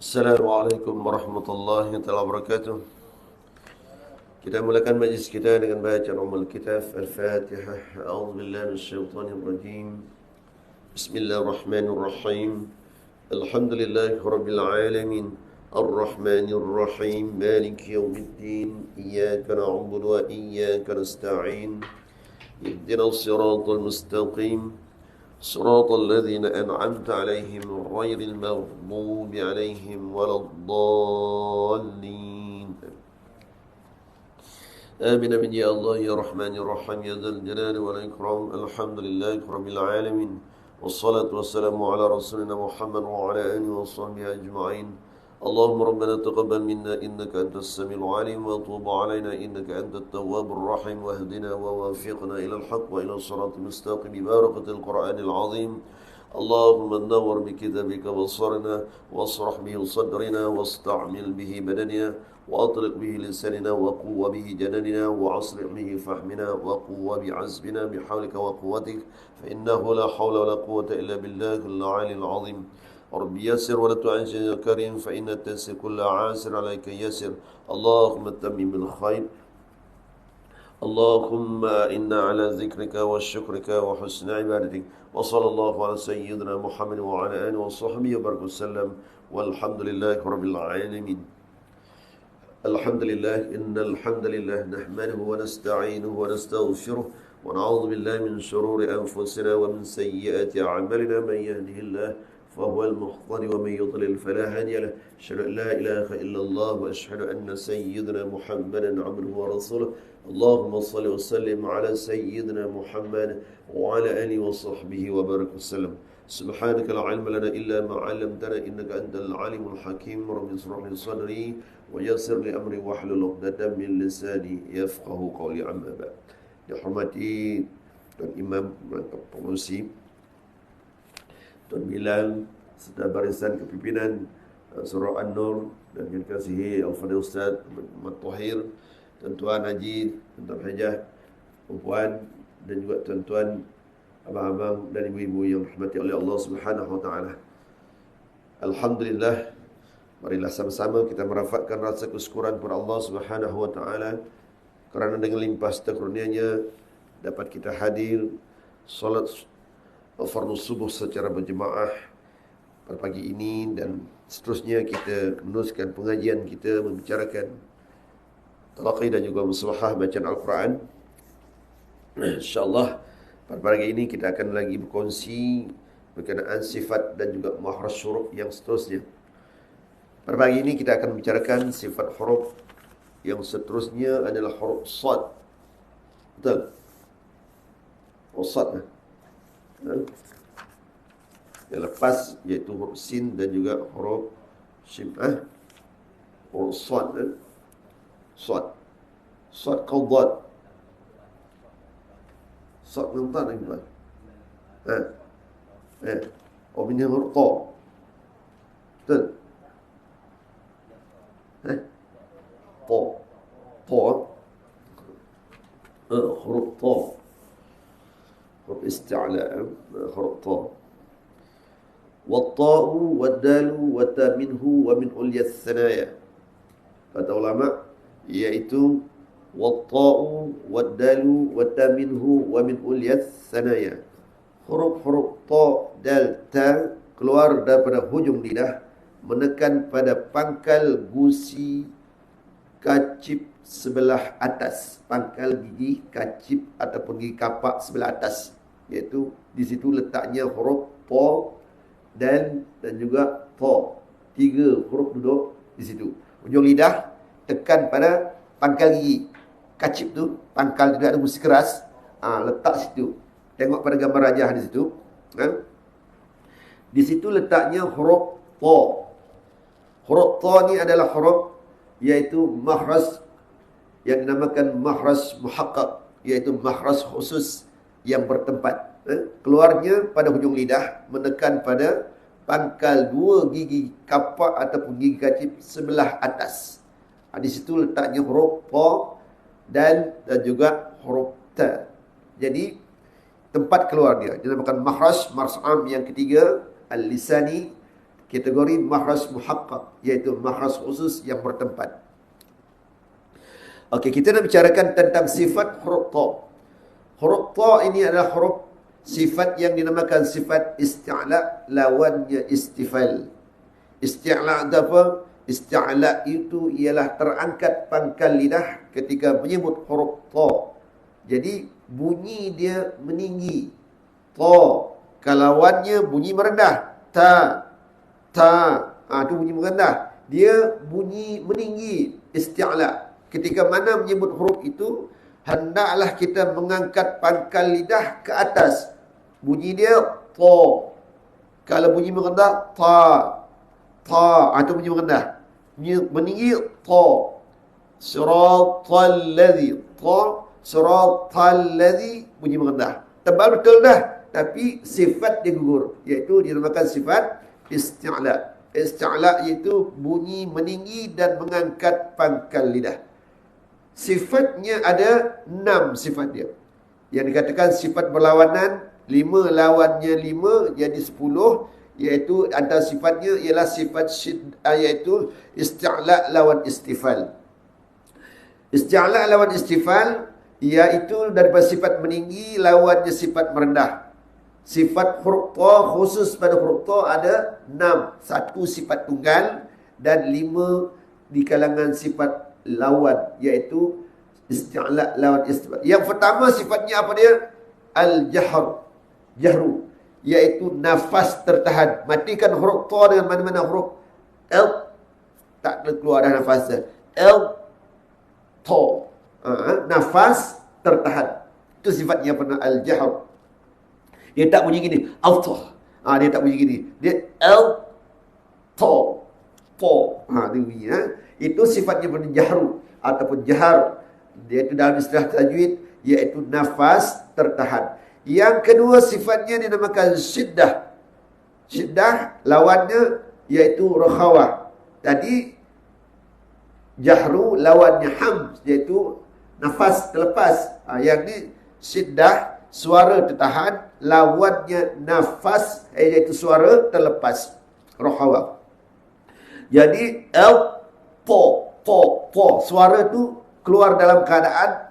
Assalamualaikum warahmatullahi wabarakatuh. Kita mulakan majlis kita dengan bacaan Ummul Kitab Al-Fatihah. A'udzubillahi minasyaitonir rajim. Bismillahirrahmanirrahim. Alhamdulillahi rabbil alamin. Ar-Rahmanir Rahim. Maliki yaumiddin. Iyyaka na'budu wa iyyaka nasta'in. Ihdinas siratal mustaqim. صراط الذين أنعمت عليهم غير المغضوب عليهم ولا الضالين آمين آمين يا الله يا رحمن يا رحيم يا ذا الجلال والإكرام الحمد لله رب العالمين والصلاة والسلام على رسولنا محمد وعلى آله وصحبه أجمعين اللهم ربنا تقبل منا إنك أنت السميع العليم وتوب علينا إنك أنت التواب الرحيم واهدنا ووافقنا إلى الحق وإلى الصراط المستقيم ببركة القرآن العظيم اللهم نور بكتابك بصرنا واصرح به صدرنا واستعمل به بدننا وأطلق به لساننا وقوة به جناننا وأصلح به فهمنا وقوة بعزمنا بحولك وقوتك فإنه لا حول ولا قوة إلا بالله العلي العظيم رب يسر ولا تعسر يا كريم فإن التيسير كل عاسر عليك يسر اللهم تمم بالخير اللهم إنا على ذكرك وشكرك وحسن عبادتك وصلى الله على سيدنا محمد وعلى آله وصحبه وبارك وسلم والحمد لله رب العالمين الحمد لله إن الحمد لله نحمده ونستعينه ونستغفره ونعوذ بالله من شرور أنفسنا ومن سيئات أعمالنا من يهده الله فهو المهتدي ومن يضلل فلا هادي له أشهد أن لا إله إلا الله وأشهد أن سيدنا محمدا عبده ورسوله اللهم صل وسلم على سيدنا محمد وعلى آله وصحبه وبارك وسلم سبحانك لا علم لنا إلا ما علمتنا إنك أنت العليم الحكيم رب اشرح لي صدري ويسر لي أمري واحلل عقدة من لساني يفقه قولي أما بعد. Dihormati Tuan Imam Pengerusi, Tuan Bilal serta barisan kepimpinan Surah An-Nur dan yang dikasihi Al-Fadhil Ustaz Ahmad Tahir, Tuan-tuan Haji, Tuan-tuan Hajah, perempuan dan juga tuan-tuan, abang-abang dan ibu-ibu yang dirahmati oleh Allah Subhanahu wa taala. Alhamdulillah, marilah sama-sama kita merafakkan rasa kesyukuran kepada Allah Subhanahu wa taala kerana dengan limpah karunia-Nya dapat kita hadir solat fardu subuh secara berjemaah pada pagi ini dan seterusnya kita meneruskan pengajian kita membicarakan talaqi dan juga musabahah bacaan Al-Quran. InsyaAllah pada pagi ini kita akan lagi berkongsi berkenaan sifat dan juga makhraj huruf yang seterusnya. Pada pagi ini kita akan membicarakan sifat huruf yang seterusnya adalah huruf sad. Betul? Huruf sad. Yang lepas iaitu huruf sin dan juga huruf shim. Huruf sad. Sad. Sad qawdad. Sad mentar lagi tuan. Oh, ini huruf ta. Betul? Ta. Ta. Huruf ta. Huruf isti'la. Huruf ta. Watta'u waddalu wata minhu wa min ulyas thanaya. Kata ulama iaitu watta'u waddalu wata minhu wa min ulyas thanaya. Huruf-huruf ta, dal, ta keluar daripada hujung lidah menekan pada pangkal gusi kacip sebelah atas, pangkal gigi kacip ataupun gigi kapak sebelah atas, iaitu di situ letaknya huruf ta, dal dan juga ta. Tiga huruf duduk di situ. Hujung lidah tekan pada pangkal gigi kacip tu, pangkal tidak ada gusi keras, letak situ. Tengok pada gambar rajah di situ. Di situ letaknya huruf ta. Huruf ta ni adalah huruf iaitu makhraj yang dinamakan makhraj muhaqqaq, iaitu makhraj khusus yang bertempat. Keluarnya pada hujung lidah menekan pada pangkal dua gigi kapak ataupun gigi kacip sebelah atas. Di situ letaknya huruf ta dan juga huruf ta. Jadi tempat keluar dia dinamakan makhraj. Mars'am yang ketiga al-lisani, Kategori makhraj muhaqqaq, iaitu makhraj khusus yang bertempat. Okey, kita nak bicarakan tentang sifat huruf ta. Huruf ta ini adalah huruf sifat yang dinamakan sifat isti'la, lawannya istifal. Isti'la itu apa? Isti'la itu ialah terangkat pangkal lidah ketika menyebut huruf ta. Jadi bunyi dia meninggi. Ta. Lawannya bunyi merendah. Ta. Itu bunyi merendah. Dia bunyi meninggi. Isti'la. Ketika mana menyebut huruf itu, hendaklah kita mengangkat pangkal lidah ke atas. Bunyi dia ta. Kalau bunyi merendah, ta. Itu bunyi merendah. Bunyi meninggi, ta. Siratal ladzi. Ta. Siratal ladzi, bunyi merendah. Tebal betul dah. Tapi sifat dia gugur. Iaitu dinamakan sifat isti'la. Isti'la iaitu bunyi meninggi dan mengangkat pangkal lidah. Sifatnya ada 6 sifat dia. Yang dikatakan sifat berlawanan, 5 lawannya 5 jadi 10, iaitu antara sifatnya ialah sifat iaitu isti'la lawan istifal. Isti'la lawan istifal iaitu daripada sifat meninggi lawannya sifat merendah. Sifat huruf ta khusus pada huruf ta ada 6. 1 sifat tunggal dan 5 di kalangan sifat lawan, iaitu isti'la lawan istifal. Yang pertama sifatnya apa dia? Jahru, iaitu nafas tertahan. Matikan huruf ta dengan mana-mana huruf L, tak keluar dah nafas. L, ta. Nafas tertahan. Itu sifatnya pernah al-jahr. Dia tak bunyi gini. Al-ta. Dia tak bunyi gini. Dia L-ta. Ta. Dia bunyi. Itu sifatnya pernah jahru ataupun jahar. Dia itu dalam istilah tajwid, iaitu nafas tertahan. Yang kedua sifatnya dinamakan syiddah. Syiddah lawannya iaitu rakhawah. Tadi jahru lawannya hamz, iaitu nafas terlepas. Yang ni syiddah, suara tertahan, lawannya nafas, iaitu suara terlepas. Rakhawah. Jadi po, suara tu keluar dalam keadaan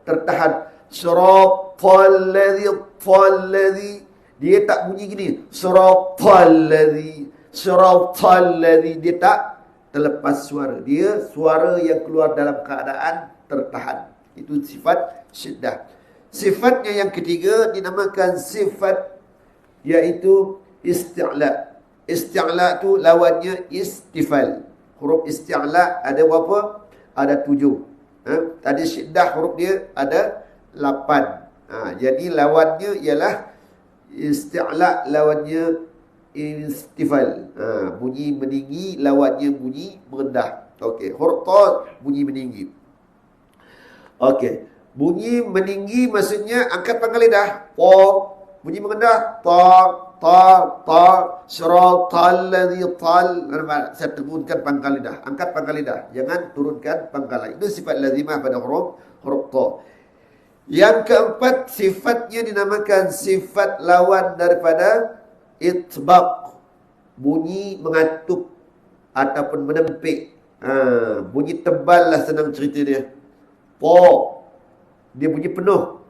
tertahan. Siratal ladzi, dia tak bunyi gini. Siratal ladzi, dia tak terlepas suara. Dia suara yang keluar dalam keadaan tertahan. Itu sifat syiddah. Sifatnya yang ketiga dinamakan sifat, iaitu isti'la. Isti'la tu lawannya istifal. Huruf isti'la ada berapa? Ada 7. Tadi syiddah huruf dia ada 8. Jadi lawannya ialah isti'la, lawannya istifal. Bunyi meninggi, lawannya bunyi merendah. Okey, huruf ta bunyi meninggi. Okey, bunyi meninggi maksudnya angkat pangkal lidah. Ta. Bunyi merendah. Ta. Siratal ladzi tal. Saya turunkan pangkal lidah. Angkat pangkal lidah. Jangan turunkan pangkal. Itu sifat lazimah pada huruf ta. Yang keempat sifatnya dinamakan sifat lawan daripada itbaq. Bunyi mengatuk ataupun menempik. Bunyi tebal lah senang cerita dia. Po. Dia bunyi penuh.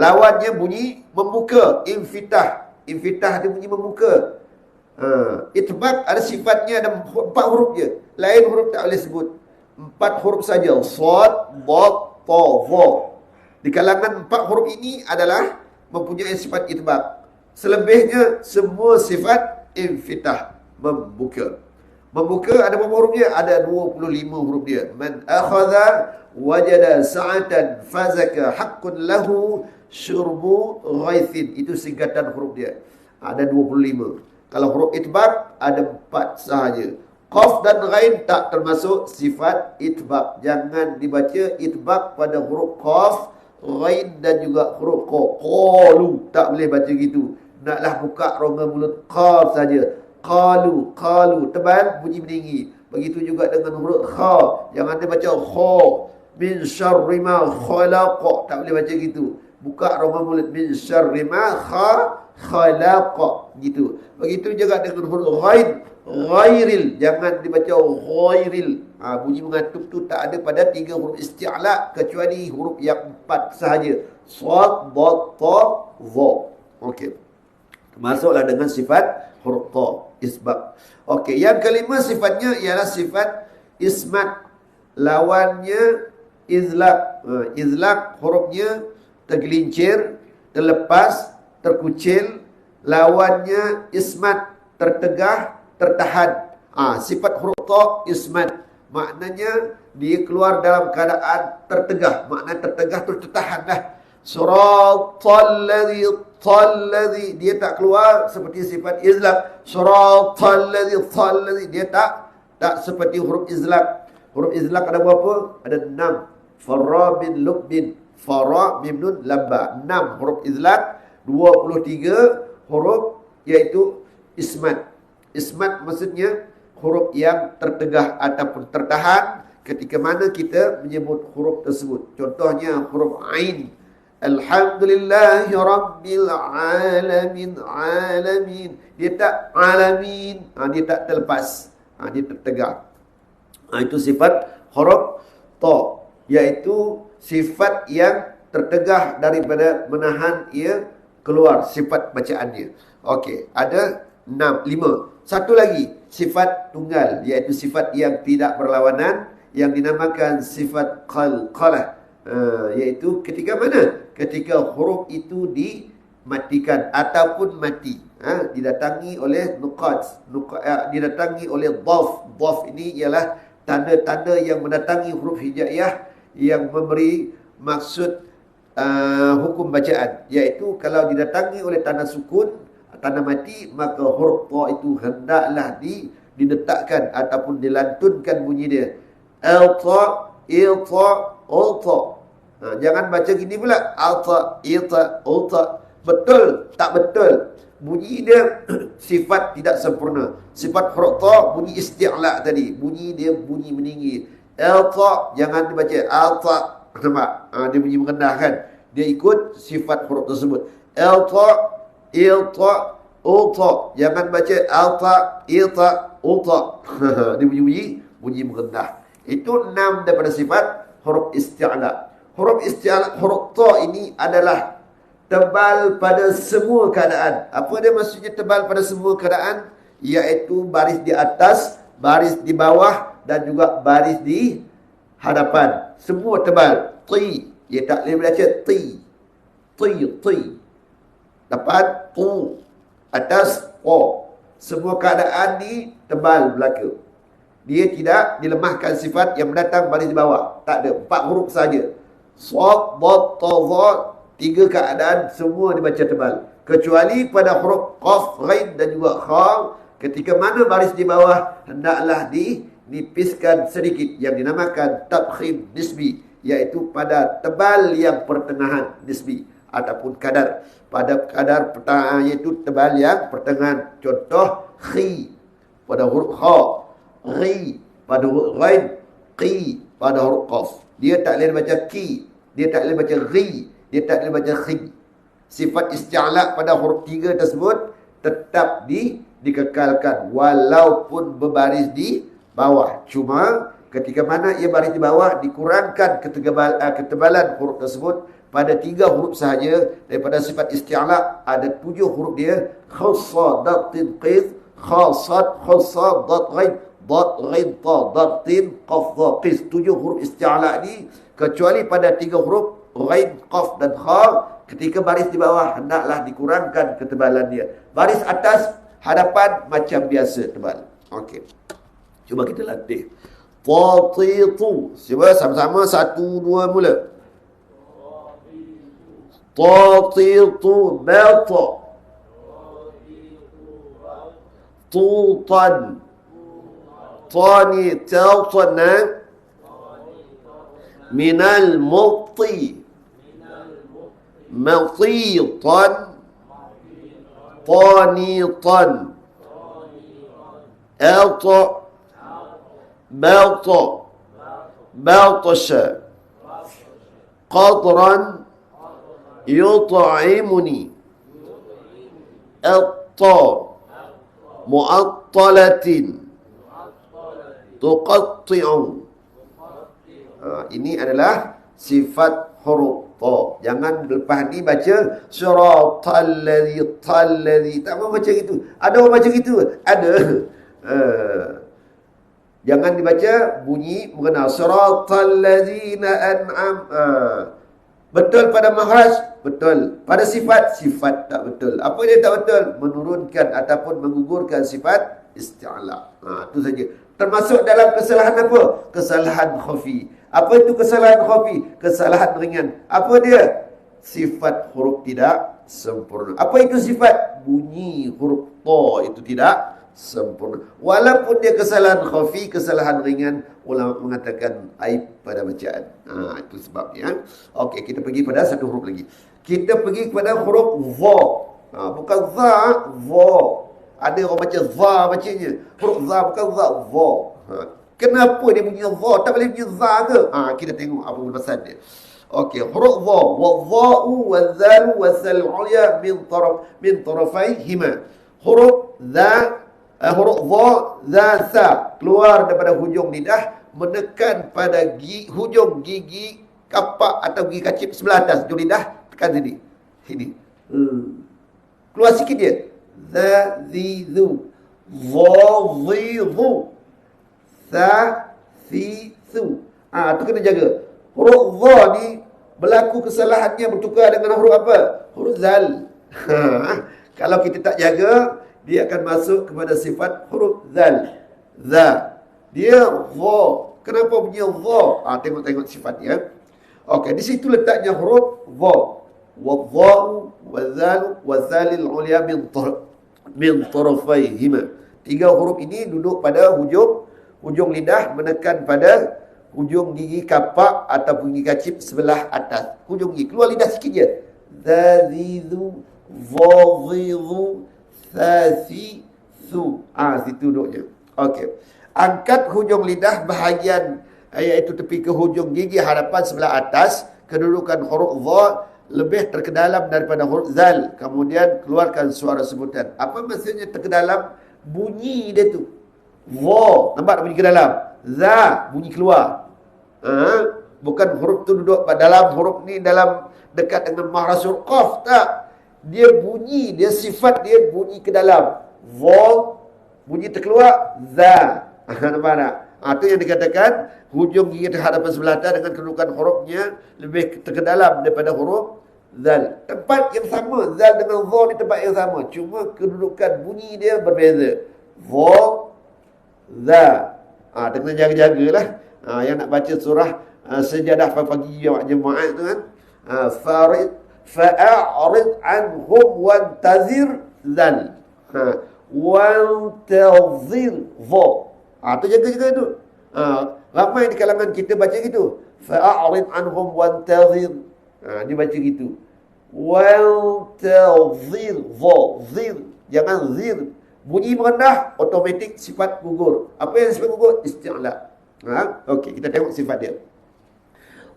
Lawannya bunyi membuka. Infitah dia bunyi membuka. Itbaq ada sifatnya, ada 4 huruf je. Lain huruf tak boleh sebut. 4 huruf saja. Sad, dad, ta, dha. Di kalangan 4 huruf ini adalah mempunyai sifat itbaq. Selebihnya semua sifat infitah, membuka. Membuka ada berapa huruf dia? Ada 25 huruf dia. Man akhadha wajada sa'atan fazaka haqqun lahu syurbu ghaithin. Itu singkatan huruf dia. Ada 25. Kalau huruf itbaq ada 4 sahaja. Qaf dan ghain tak termasuk sifat itbaq. Jangan dibaca itbaq pada huruf qaf, ghain dan juga huruf qa. Qalu, tak boleh baca gitu. Naklah buka rongga mulut qaf saja. Qalu, tebal bunyi meninggi. Begitu juga dengan huruf kha. Jangan dia baca kha. Min syarri ma khalaq. Tak boleh baca gitu. Buka rongga mulut min syarri ma khalaqa, gitu. Begitu juga dengan huruf ghain, ghairil, jangan dibaca ghairil. Bunyi mengantuk tu tak ada pada 3 huruf isti'la kecuali huruf yang 4 sahaja. Shad, dad, ta, dha. Okey. Masuklah dengan sifat huruf ta, isbaq. Okey, yang kelima sifatnya ialah sifat ismat. Lawannya izlaq. Izlaq hurufnya tergelincir, terlepas, terkucil. Lawannya ismat, tertegah, tertahan. Sifat huruf ta ismat, maknanya dia keluar dalam keadaan tertegah. Makna tertegah tu tertahan lah. Suratal ladzi, dia tak keluar seperti sifat izlaq. Suratal ladzi, dia tak seperti huruf izlaq. Huruf izlaq ada berapa? Ada 6. Farra bin lubbin, farra mim nun lam ba. 6 huruf izlaq, 23 huruf iaitu ismat. Ismat maksudnya huruf yang tertegah ataupun tertahan ketika mana kita menyebut huruf tersebut. Contohnya huruf ain. Alhamdulillahi rabbil alamin. Alamin. Dia tak alamin. Dia tak terlepas. Dia tertegah. Itu sifat huruf ta, iaitu sifat yang tertegah daripada menahan ia keluar sifat bacaannya. Okey, ada 5. Satu lagi, sifat tunggal, iaitu sifat yang tidak berlawanan, yang dinamakan sifat qalqalah. Iaitu ketika mana? Ketika huruf itu dimatikan ataupun mati. Didatangi oleh nuqat, didatangi oleh dhaf. Dhaf ini ialah tanda-tanda yang mendatangi huruf hijaiyah yang memberi maksud hukum bacaan. Iaitu kalau didatangi oleh tanda sukun, tanda mati, maka huruf ta itu hendaklah diletakkan ataupun dilantunkan bunyi dia. Alta, ilta, ulta. Jangan baca gini pula. Alta, ilta, ulta. Betul, tak betul. Bunyi dia sifat tidak sempurna. Sifat huruf ta bunyi isti'la tadi. Bunyi dia bunyi meninggi. Alta, jangan dibaca alta. Nampak? Dia bunyi merendah kan? Dia ikut sifat huruf tersebut. Alta, ilta, ulta. Jangan baca alta, ilta, ulta. Dia bunyi merendah. Itu 6 daripada sifat huruf isti'la. Huruf isti'la, huruf ta ini adalah tebal pada semua keadaan. Apa dia maksudnya tebal pada semua keadaan? Iaitu baris di atas, baris di bawah dan juga baris di hadapan. Semua tebal. Ti. Dia tak boleh baca ti. Ti. Dapat tu. Atas o. Semua keadaan ni tebal belaka. Dia tidak dilemahkan sifat yang mendatang baris di bawah. Tak ada. 4 huruf saja. Shad, dad, ta, dha. 3 keadaan semua dibaca tebal. Kecuali pada huruf qaf, ghain dan juga kha. Ketika mana baris di bawah hendaklah dinipiskan sedikit, yang dinamakan tabkhim nisbi, iaitu pada tebal yang pertengahan, nisbi ataupun kadar. Pada kadar pertengahan, iaitu tebal yang pertengahan. Contoh khi pada huruf kha, ghi pada huruf ghain, qi pada huruf qaf. Dia tak boleh baca ki, dia tak boleh baca ghi, dia tak boleh baca khi. Sifat isti'la pada huruf 3 tersebut tetap dikekalkan walaupun berbaris di bawah. Cuma ketika mana ia baris di bawah, dikurangkan ketebalan huruf tersebut pada 3 huruf sahaja. Daripada sifat isti'la ada 7 huruf dia. Khassa, dad, tin, qid, khassat, khassa, dad, ghain, dad, ghain, ta, dad, tin, qaf, dha, qis. 7 huruf isti'la ni, kecuali pada 3 huruf ghain, qaf dan kha, ketika baris di bawah hendaklah dikurangkan ketebalan dia. Baris atas hadapan macam biasa tebal. Okey. Cuba kita latih. Tatitu. Cuba sama-sama 1 2 mula. Tatitu bata. Tutan. Tani tawtana minal muqti. Matitan. Tanitan. Alta. Balta. Baltasha. Qadran. Yut'imuni. Atta. Mu'attalatin. Tuqatti'u. Ini adalah sifat huruf ta. Jangan lepas ni baca siratal ladzi. Tak mau baca gitu. Ada orang baca gitu? Ada. Jangan dibaca bunyi mengenal siratal ladzina an'am. Betul pada makhraj? Betul. Pada sifat tak betul. Apa dia tak betul? Menurunkan ataupun menggugurkan sifat isti'la. Itu saja. Termasuk dalam kesalahan apa? Kesalahan khafi. Apa itu kesalahan khafi? Kesalahan ringan. Apa dia? Sifat huruf tidak sempurna. Apa itu sifat? Bunyi huruf ta itu tidak sempurna. Walaupun dia kesalahan khafi, kesalahan ringan, ulama mengatakan aib pada bacaan. Itu sebabnya. Okey, kita pergi pada satu huruf lagi. Kita pergi kepada huruf za. Bukan za, za. Ada orang baca za bacanya. Huruf za bukan za, za. Kenapa dia bunyi za? Tak boleh bunyi za ke? Kita tengok apa pasal dia. Okey, huruf za. Wa dha'u wa zalu wa sal ulya min tarafayhima. Huruf za, huruf za, sa keluar daripada hujung lidah menekan pada hujung gigi kapak atau gigi kacip sebelah atas hujung lidah, tekan sini. Sini. Keluar sikit dia. Za zi zu. Za zi zu. Sa si su. Tu kena jaga. Huruf za ni berlaku kesalahannya bertukar dengan huruf apa? Huruf zal. Kalau kita tak jaga, dia akan masuk kepada sifat huruf zal. Za. Dia za. Kenapa bunyi za? Tengok-tengok sifat dia. Okey, di situ letaknya huruf za. Wa dha'u wa zalu wa zalil ulya min tarafayhima. Tiga huruf ini duduk pada hujung lidah menekan pada hujung gigi kapak ataupun gigi kacip sebelah atas. Hujung gigi keluar lidah sikit je. Zazizu, zazizu, thasisu. Situ duduknya. Okey. Angkat hujung lidah bahagian iaitu tepi ke hujung gigi hadapan sebelah atas. Kedudukan huruf za lebih terkedalam daripada huruf zal. Kemudian keluarkan suara sebutan. Apa maksudnya terkedalam? Bunyi dia tu. Za, nampak bunyi ke dalam. Za, bunyi keluar. Bukan huruf tu duduk dalam huruf ni dalam dekat dengan mahrasul qaf, tak. Dia bunyi, dia sifat dia bunyi ke dalam. Za, bunyi terkeluar. Za. Nampak tak? Itu yang dikatakan hujung gigi terhadap sebelah atas dengan kedudukan hurufnya lebih terkedalam daripada huruf zal. Tempat yang sama, zal dengan za ni tempat yang sama, cuma kedudukan bunyi dia berbeza. Za, za. Kena jaga-jagalah. Yang nak baca surah Sejadah pagi jemaah tu kan. Fa'arid anhum wantazir zal. Wantazir za. Tu jaga-jaga tu. Ramai di kalangan kita baca gitu. Fa'arid anhum wantazir. Dia baca gitu. Wantazir za. Zir. Jangan zir. Bunyi merendah, automatik sifat gugur. Apa yang sifat gugur? Isti'la. Okey, kita tengok sifat dia.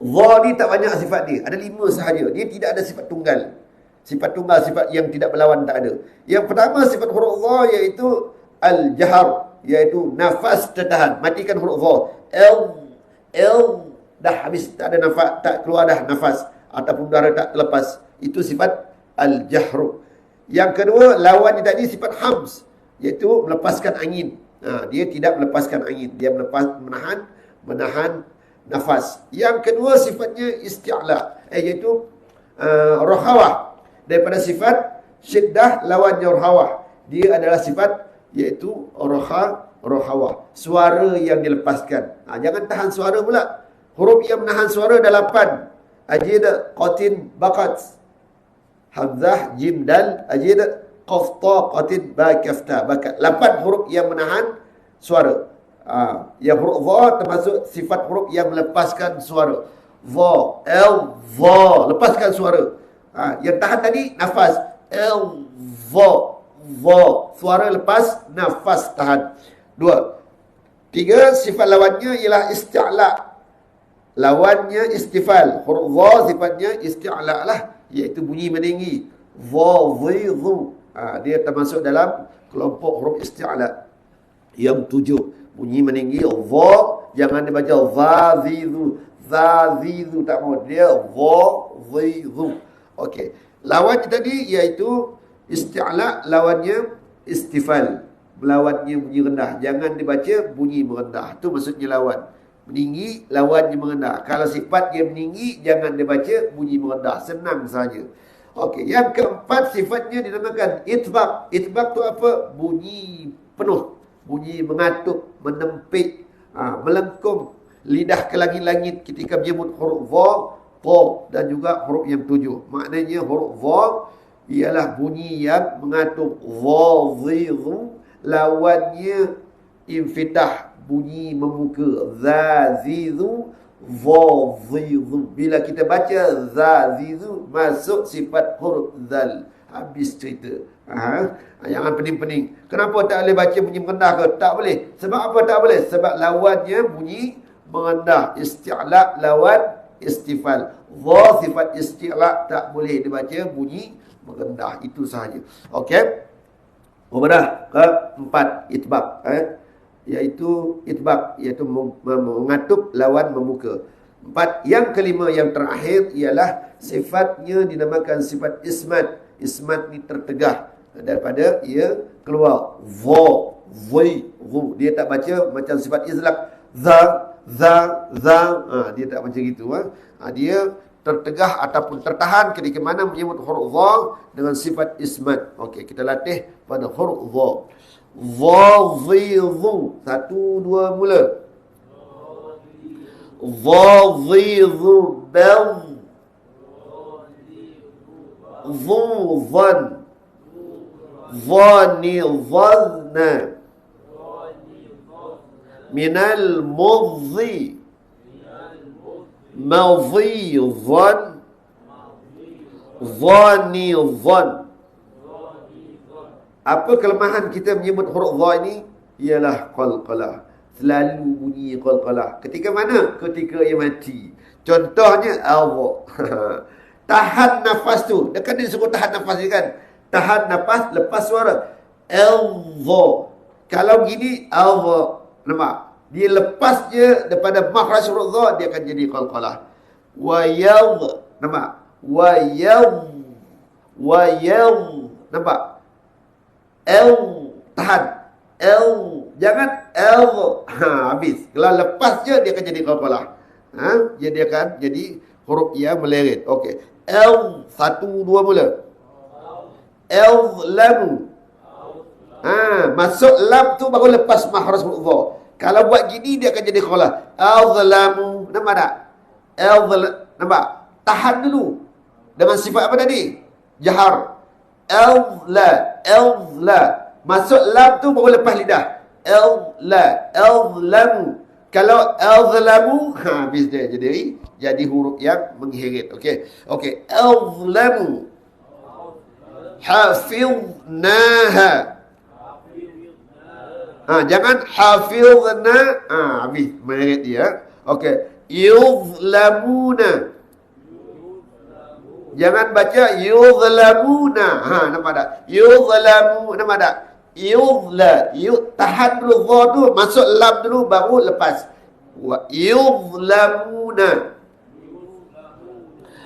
Za ni tak banyak sifat dia. Ada 5 sahaja. Dia tidak ada sifat tunggal. Sifat tunggal, sifat yang tidak berlawan tak ada. Yang pertama sifat huruf za iaitu al-jahar, iaitu nafas tertahan. Matikan huruf za. Dah habis, tak ada nafas, tak keluar dah nafas ataupun udara tak terlepas. Itu sifat al-jahru. Yang kedua, lawannya tadi sifat hams, iaitu melepaskan angin. Dia tidak melepaskan angin, dia menahan nafas. Yang kedua sifatnya isti'la, iaitu rohawah. Daripada sifat syiddah lawannya rohawah. Dia adalah sifat iaitu rohawah. Suara yang dilepaskan. Jangan tahan suara pula. Huruf yang menahan suara ada 8. Ajid, qatin, baqat. Hamzah, jim, dal, ajid, qaf, ta, qatin, ba, kaf, ta, bakat. 8 huruf yang menahan suara. Yang huruf za termasuk sifat huruf yang melepaskan suara. Za, za, lepaskan suara. Yang tahan tadi nafas. Za, za, suara lepas, nafas tahan. 2. 3, sifat lawannya ialah isti'la. Lawannya istifal. Huruf za sifatnya isti'la lah, iaitu bunyi meninggi. Za, zi, zu. Dia termasuk dalam kelompok huruf isti'la yang 7. Bunyi meninggi dha, jangan dibaca zazizu. Zazizu tak mau, dia dha zizu. Okey. Lawannya tadi iaitu isti'la, lawannya istifal. Lawannya bunyi rendah. Jangan dibaca bunyi merendah. Itu maksudnya lawan. Meninggi, lawannya merendah. Kalau sifat dia meninggi, jangan dibaca bunyi merendah. Senang saja. Okey, yang keempat sifatnya dinamakan itbaq. Itbaq tu apa? Bunyi penuh, bunyi mengatuk, menempik, melengkung lidah ke langit-langit ketika menyebut huruf dha, ta dan juga huruf yang 7. Maknanya huruf dha ialah bunyi yang mengatuk. Dha, zizu, lawannya infitah, bunyi membuka. Zazizu, zazizu. Bila kita baca zazizu, masuk sifat huruf zal. Habis cerita. Jangan pening-pening. Kenapa tak boleh baca bunyi merendah ke? Tak boleh. Sebab apa tak boleh? Sebab lawannya bunyi merendah. Isti'la lawan istifal. Dha sifat isti'la, tak boleh dibaca bunyi merendah. Itu sahaja. Okey. Berapa? Keempat, itbaq. Iaitu itbaq, iaitu mengatuk lawan membuka. 4. Yang kelima, yang terakhir ialah sifatnya dinamakan sifat ismat. Ismat ni tertegah daripada ia keluar. Dha, zi, zu. Dia tak baca macam sifat izlaq. Za. Dia tak macam gitu. Dia tertegah ataupun tertahan ketika mana menyebut huruf dha dengan sifat ismat. Okey, kita latih pada huruf dha. Zazizu. 1, 2 mula. Zazizu bal. Zuzan. Zani zazna. Minal mudzi. Madzi zan. Zani zan. Apa kelemahan kita menyebut huruf dha ini? Ialah qalqalah. Selalu bunyi qalqalah. Ketika mana? Ketika ia mati. Contohnya Allah. Tahan nafas tu. Dekat dia sebut tahan nafas ni kan. Tahan nafas lepas suara. Allah. Kalau gini Allah. Nampak? Dia lepas je daripada makhraj huruf dha, dia akan jadi qalqalah. Wa yadh. Nampak? Wa yadh. Wa yadh. Nampak? Tahan. Jangan habis. Kalau lepas je dia akan jadi qalqalah. Jadi akan jadi huruf yang meleret. Okey. 1, 2 mula. Lamu. Masuk lam tu baru lepas makhraj huruf dha. Kalau buat gini dia akan jadi qalqalah. Azlamu. Nampak tak? Nampak? Tahan dulu. Dengan sifat apa tadi? Jahar. Azla. Masuk lam tu baru lepas lidah. Azlamu. Kalau azlamu, habis dia jadi huruf yang mengheret. Okey. Azlamu. Hafidnaha. Jangan hafidna. Habis mengheret dia. Okey. Yuzlamuna. Jangan baca yuzlamuna. Nampak tak? Yuzlamu. Nampak tak? Tahan dulu dha tu, masuk lam dulu baru lepas. Wa yuzlamuna.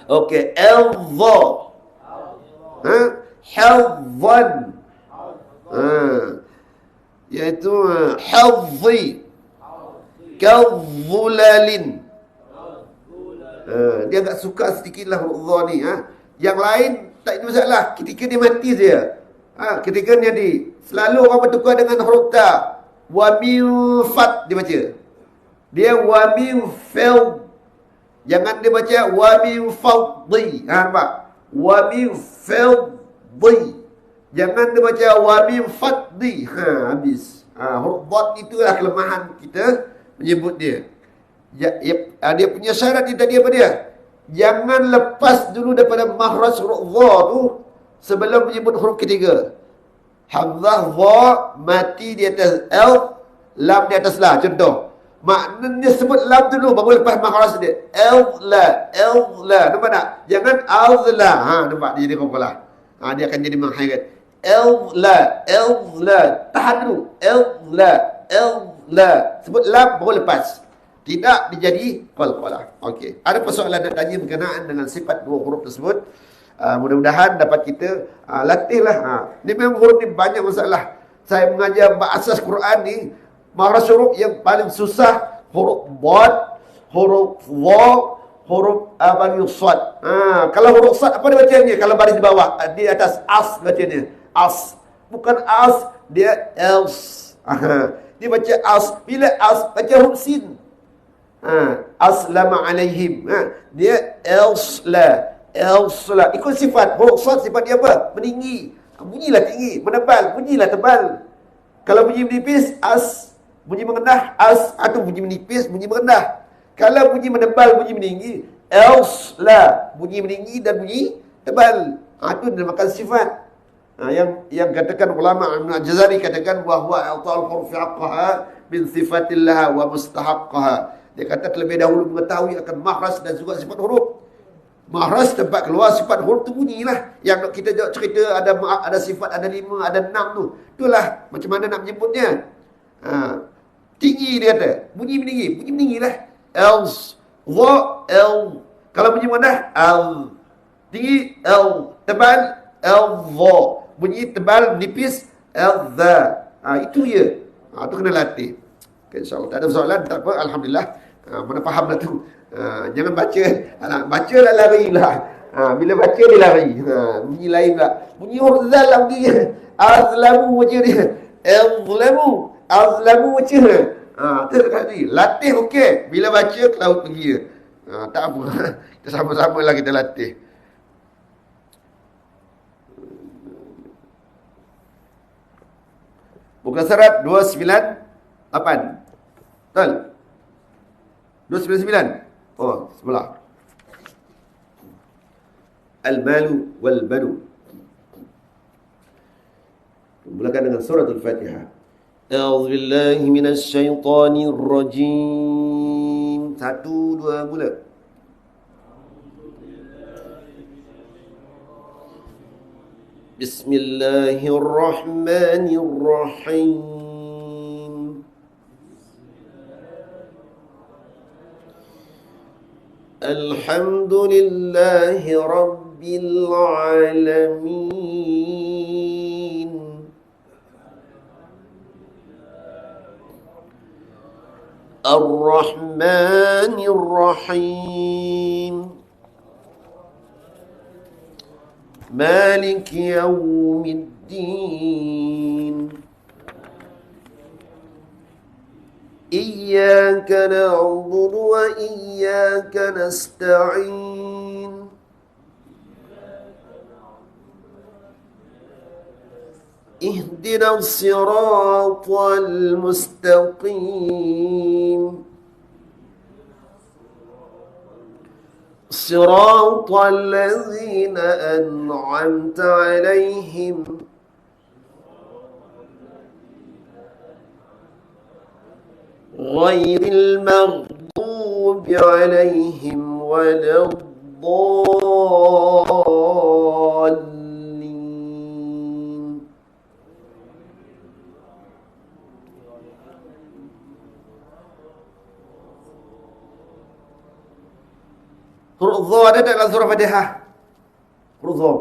Okey, al-dha. Hadzan. Iaitu hadzi. Kadzulalin. Dia agak suka sedikitlah huruf dha ni. Yang lain tak ada masalah. Ketika dia mati saja. Ketika jadi selalu orang bertukar dengan huruf ta. Wa min fat dia baca. Dia wa min fil. Jangan dia baca wa min fadhi. Nampak? Wa min fadhi. Jangan dia baca wa min fadhi. Habis. Huruf dhat itulah kelemahan kita menyebut dia. Dia punya syarat ni tadi apa dia? Jangan lepas dulu daripada makhraj huruf dha tu sebelum menyebut huruf ketiga. Hamzah dha mati di atas alf, lam di atas la. Contoh. Maknanya sebut lam dulu baru lepas makhraj dia. La. Nampak tak? Jangan azla. Nampak dia jadi qalqalah. Dia akan jadi mengheret. la. Tahan dulu. La. Sebut lam baru lepas. Tidak dijadi qalqalah. Okey. Ada persoalan nak tanya berkenaan dengan sifat dua huruf tersebut? Mudah-mudahan dapat kita latihlah. Ni memang huruf ni banyak masalah. Saya mengajar asas Quran ni, makhraj huruf yang paling susah huruf dhad, huruf dha, huruf sad. Kalau huruf sad apa dia bacanya? Kalau baris di bawah, di atas as bacanya. As. Bukan as, dia els. Dia baca as. Bila as baca huruf sin. Aslama alaihim. Dia elsla. Ikut sifat. Huruf sad sifat dia apa? Meninggi. Bunyilah tinggi. Menebal. Bunyilah tebal. Kalau bunyi menipis, as. Bunyi mengendah, as. Atau bunyi menipis, bunyi mengendah. Kalau bunyi menebal, bunyi meninggi, elsla. Bunyi meninggi dan bunyi tebal. Itu dinamakan sifat. Yang katakan ulama Ibn Al-Jazari katakan bahwa i'tal huruf haqqaha min sifatillah wa mustahaqqaha. Dia kata terlebih dahulu mengetahui akan makhraj dan juga sifat huruf. Makhraj tempat keluar sifat huruf tu bunyilah. Yang kita cerita ada sifat, ada 5, ada 6 tu. Itulah macam mana nak menyebutnya. Tinggi dia kata. Bunyi meninggi lah. Els, dha, el. Kalau bunyi mendah, al. Tinggi, el. Tebal, el, dha. Bunyi tebal, nipis, el, dha. Itu je. Itu kena latih. Okay, insyaAllah. Tak ada soalan, tak apa. Alhamdulillah. Mana faham dah tu. Jangan baca. Baca lah lari lah. Bila baca dia lari. Bunyi lain lah. Bunyi huruf zal lah bunyi. Azlamu baca dia. Azlamu baca. Itu tadi. Latih okey. Bila baca, ke laut pergi. Tak apa. Kita sama-sama lah kita latih. Bukan syarat 298. Betul? 299. Oh, sebelah. Al-malu wal-banu. Mulakan dengan surah Al-Fatihah. A'udzu billahi minasy syaithanir rajim. 1, 2, mula. Bismillahirrahmanirrahim. Alhamdulillahi rabbil alamin. Ar-Rahmanir Rahim. Maliki yawmiddin. Iyyaka na'budu wa iyyaka nasta'in. اهدنا الصراط المستقيم صراط الذين أنعمت عليهم غير المغضوب عليهم ولا الضالين. Huruf dha ada tak dalam surah Fatihah? Huruf dha.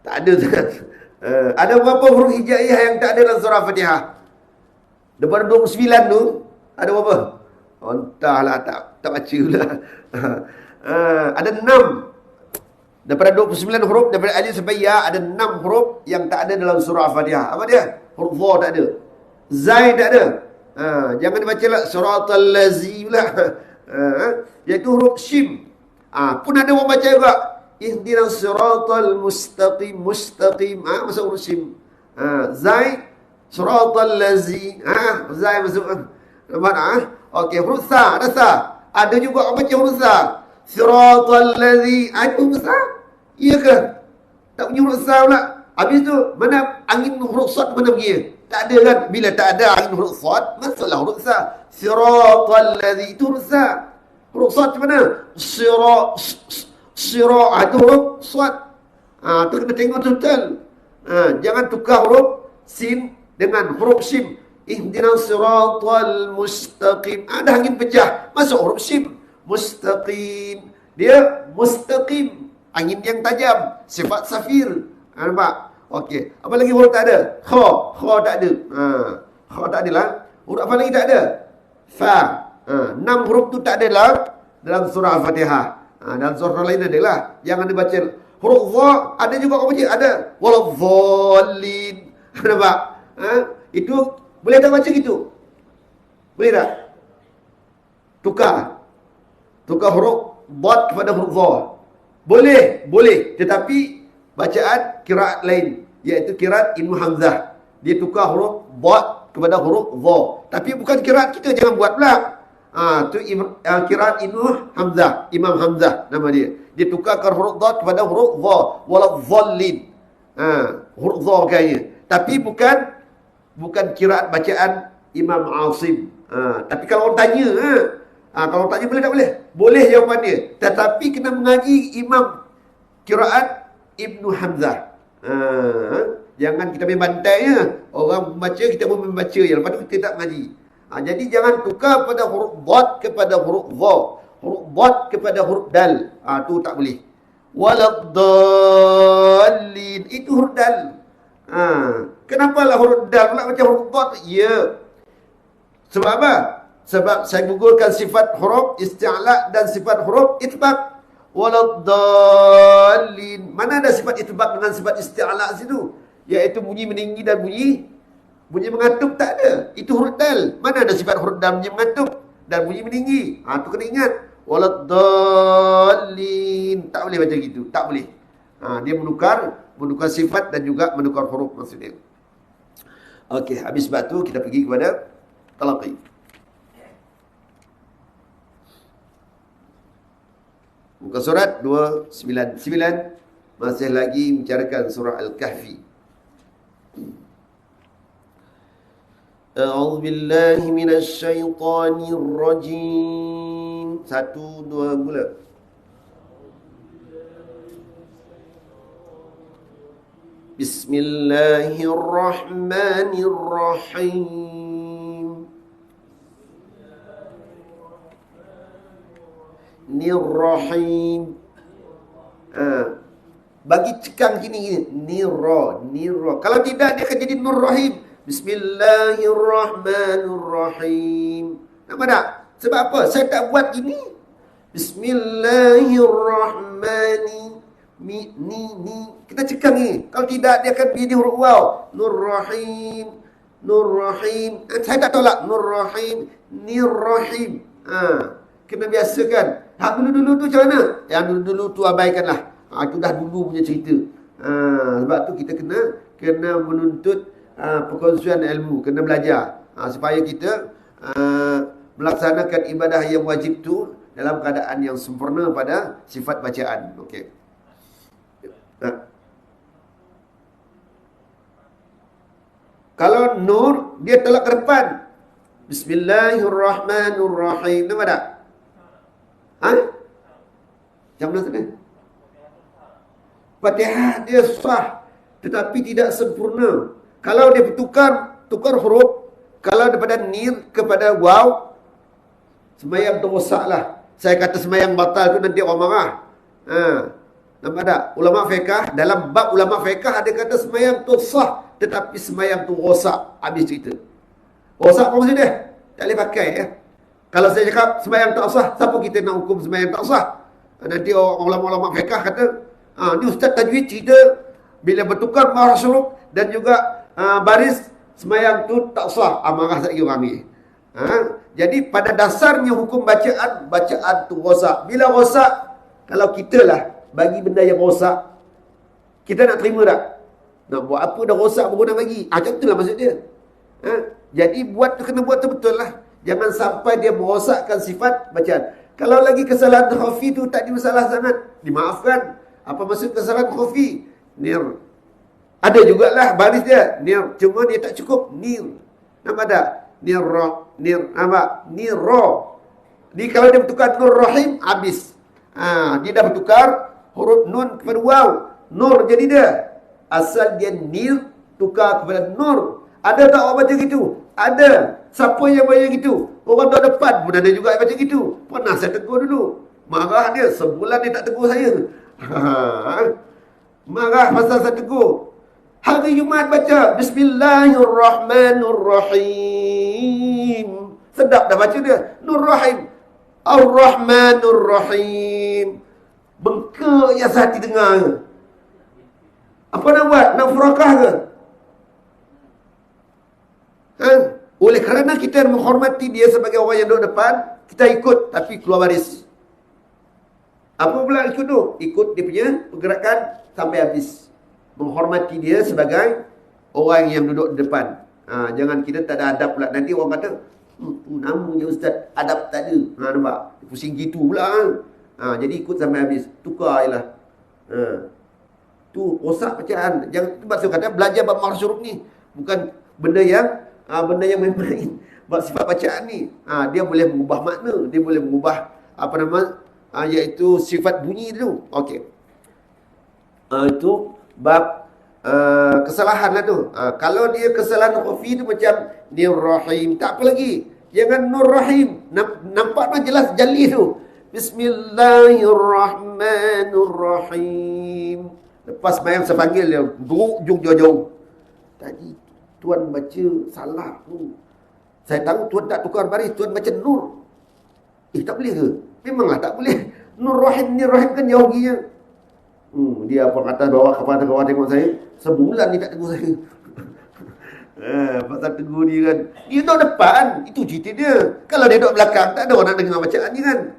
Tak ada. Ada berapa huruf hijaiyah yang tak ada dalam surah Fatihah? Daripada 29 tu, ada berapa? Oh, entahlah, tak baca pula. Ada 6. Daripada 29 huruf, daripada alif sampai ya, ada 6 huruf yang tak ada dalam surah Fatihah. Apa dia? Huruf dha tak ada. Zai tak ada. Jangan dibaca lah suratal lazi pula. Iaitu huruf shim. Pun ada orang baca juga. Ihdinas siratal mustaqim. Mustaqim. Masuk huruf shim. Zai. Suratal lazi. Zai masuk. Nampak? Okey, huruf sa. Ada sa. Ada juga orang baca huruf sa. Siratal lazi. Itu huruf sa. Iya ke? Tak punya huruf sa pula. Habis tu, mana angin huruf sad mana pergi? Tak ada kan? Bila tak ada angin huruf sad, masuklah huruf sa. Siratal ladzi, itu huruf sa. Huruf sad macam mana? Sira, itu huruf sad. Tu kena tengok total. Jangan tukar huruf sin dengan huruf shim. Ihdinas siratal mustaqim. Ada angin pecah, masuk huruf shim. Mustaqim. Dia mustaqim. Angin yang tajam. Sifat safir. Nampak? Okey. Apa lagi huruf tak ada? Kha. Kha tak ada. Kha tak ada lah. Huruf apa lagi tak ada? Fa. 6 huruf tu tak ada dalam surah Al-Fatihah. Dalam surah lain ada lah. Yang anda baca. Huruf dha ada juga kau baca. Ada. Waladhdallin. Nampak? Itu boleh tak baca gitu? Boleh tak? Tukar huruf dad kepada huruf dha. Boleh. Tetapi bacaan kiraat lain, iaitu kiraat Ibnu Hamzah. Dia tukar huruf dad kepada huruf dha. Tapi bukan kiraat kita, jangan buat pula. Tu kiraat Ibnu Hamzah, Imam Hamzah nama dia. Dia tukarkan huruf dad kepada huruf dha, waladhdallin. Huruf dha kayaknya. Tapi bukan kiraat bacaan Imam Asim. Tapi kalau orang tanya, kalau orang tanya boleh tak boleh? Boleh jawapan dia. Tetapi kena mengaji Imam kiraat Ibnu Hamzah. Jangan kita main bantai je. Orang membaca, kita pun membaca je. Lepas tu kita tak mengaji. Jadi jangan tukar pada huruf dad kepada huruf dha. Huruf dad kepada huruf dal. Tu tak boleh. Waladhdallin. Itu huruf dal. Kenapa lah huruf dal pula macam huruf dad? Ya. Sebab apa? Sebab saya gugurkan sifat huruf isti'la dan sifat huruf itbaq. Waladhdallin. Mana ada sifat itbaq dengan sifat isti'la situ? Iaitu bunyi meninggi dan bunyi mengatup, tak ada. Itu huruf dal. Mana ada sifat huruf dal bunyi mengatup dan bunyi meninggi? Tu kena ingat. Waladhdallin. Tak boleh macam gitu. Tak boleh. Dia menukar sifat dan juga menukar huruf maksudnya. Okey, habis sebab tu kita pergi kepada talaqi. Muka surat 299 masih lagi membicarakan surah Al-Kahfi. A'udzu billahi minasy syaithanir rajim. 1 2 mula. Bismillahirrahmanirrahim. Nirrahim. Bagi cekang gini. Nirra. Kalau tidak, dia akan jadi Nurrahim. Bismillahirrahmanirrahim. Nampak tak? Sebab apa? Saya tak buat gini. Bismillahirrahmanirrahim. Ni. Kita cekang ni. Kalau tidak, dia akan jadi huruf waw. Nurrahim. Saya tak tolak. Nurrahim. Nirrahim. Kena biasakan. Dulu tu macam mana? Yang dulu tu abaikanlah. Itu dah dulu punya cerita. Sebab tu kita kena menuntut perkongsian ilmu, kena belajar supaya kita melaksanakan ibadah yang wajib tu dalam keadaan yang sempurna pada sifat bacaan. Okey. Kalau nur, dia telak ke depan. Bismillahirrahmanirrahim. Nampak tak? Macam mana tadi? Fatihah dia sah, tetapi tidak sempurna. Kalau dia tukar huruf, kalau daripada nir kepada waw, semayang terosaklah. Saya kata semayang batal tu nanti orang marah. Nampak tak? Ulama fiqh, dalam bab ulama fiqh ada kata semayang tu sah, tetapi semayang tu rosak. Habis cerita. Rosak apa maksud dia? Tak boleh pakai ya. Kalau saya cakap semayang tak sah, siapa kita nak hukum semayang tak sah? Nanti ulama-ulama fiqh kata, ni ustaz tajwid cerita bila bertukar marah syuruk dan juga baris semayang tu tak sah. Marah lagi orang ni. Jadi pada dasarnya hukum bacaan tu rosak. Bila rosak, kalau kita lah bagi benda yang rosak, kita nak terima tak? Nak buat apa dah rosak berguna lagi? Macam tu lah maksud dia. Jadi buat tu kena buat tu betul lah. Jangan sampai dia merosakkan sifat bacaan. Kalau lagi kesalahan khafi tu tak ada masalah sangat, dimaafkan. Apa maksud kesalahan khafi? Nir. Ada jugalah baris dia. Nir. Cuma dia tak cukup. Nir. Nampak tak? Nirra. Nampak? Nirra. Jadi kalau dia bertukar Nur Rahim, habis. Dia dah bertukar huruf nun kepada waw. Nur jadi dia. Asal dia nir, tukar kepada nur. Ada tak orang baca gitu? Ada. Siapa yang baca gitu? Orang duduk depan pun ada juga yang baca gitu. Pernah saya tegur dulu. Marah dia, sebulan dia tak tegur saya. Marah pasal saya tegur. Hari Jumaat baca Bismillahirrahmanirrahim. Sedap dah baca dia. Nur Rahim. Ar-Rahmanur Rahim. Bengkak ya hati dengar. Apa nak buat? Nak furakah ke? Oleh kerana kita menghormati dia sebagai orang yang duduk depan, kita ikut tapi keluar baris. Apa pula ikut tu? Ikut dia punya pergerakan sampai habis. Menghormati dia sebagai orang yang duduk di depan. Jangan kita tak ada adab pula. Nanti orang kata, namanya Ustaz, adab tak ada. Nampak? Pusing gitu pula. Jadi ikut sampai habis. Tukar je lah. Tu rosak bacaan. Jangan, sebab saya kata belajar bab masyhur ni bukan benda yang main-main. Bab sifat bacaan ni, dia boleh mengubah makna, dia boleh mengubah iaitu sifat bunyi tu. Okey. Itu bab kesalahan lah tu. Kalau dia kesalahan khafi tu macam Nur Rahim, tak apa lagi. Jangan Nur Rahim. Nampak tak jelas jali tu. Bismillahirrahmanirrahim. Lepas mayang saya panggil dia, buruk jauh-jauh. Tadi tuan baca salah tu. Saya tahu tuan tak tukar baris, tuan baca Nur. Tak boleh ke? Memanglah tak boleh. Nur Rahim ni, Rahim kan jauh ginya. Dia apa kata bawah kepada kawan tengok saya. Sebulan ni tak tegur saya. Pasal tegur dia kan. Dia duduk depan, itu cerita dia. Kalau dia duduk belakang, tak ada orang nak dengar bacaan ni kan.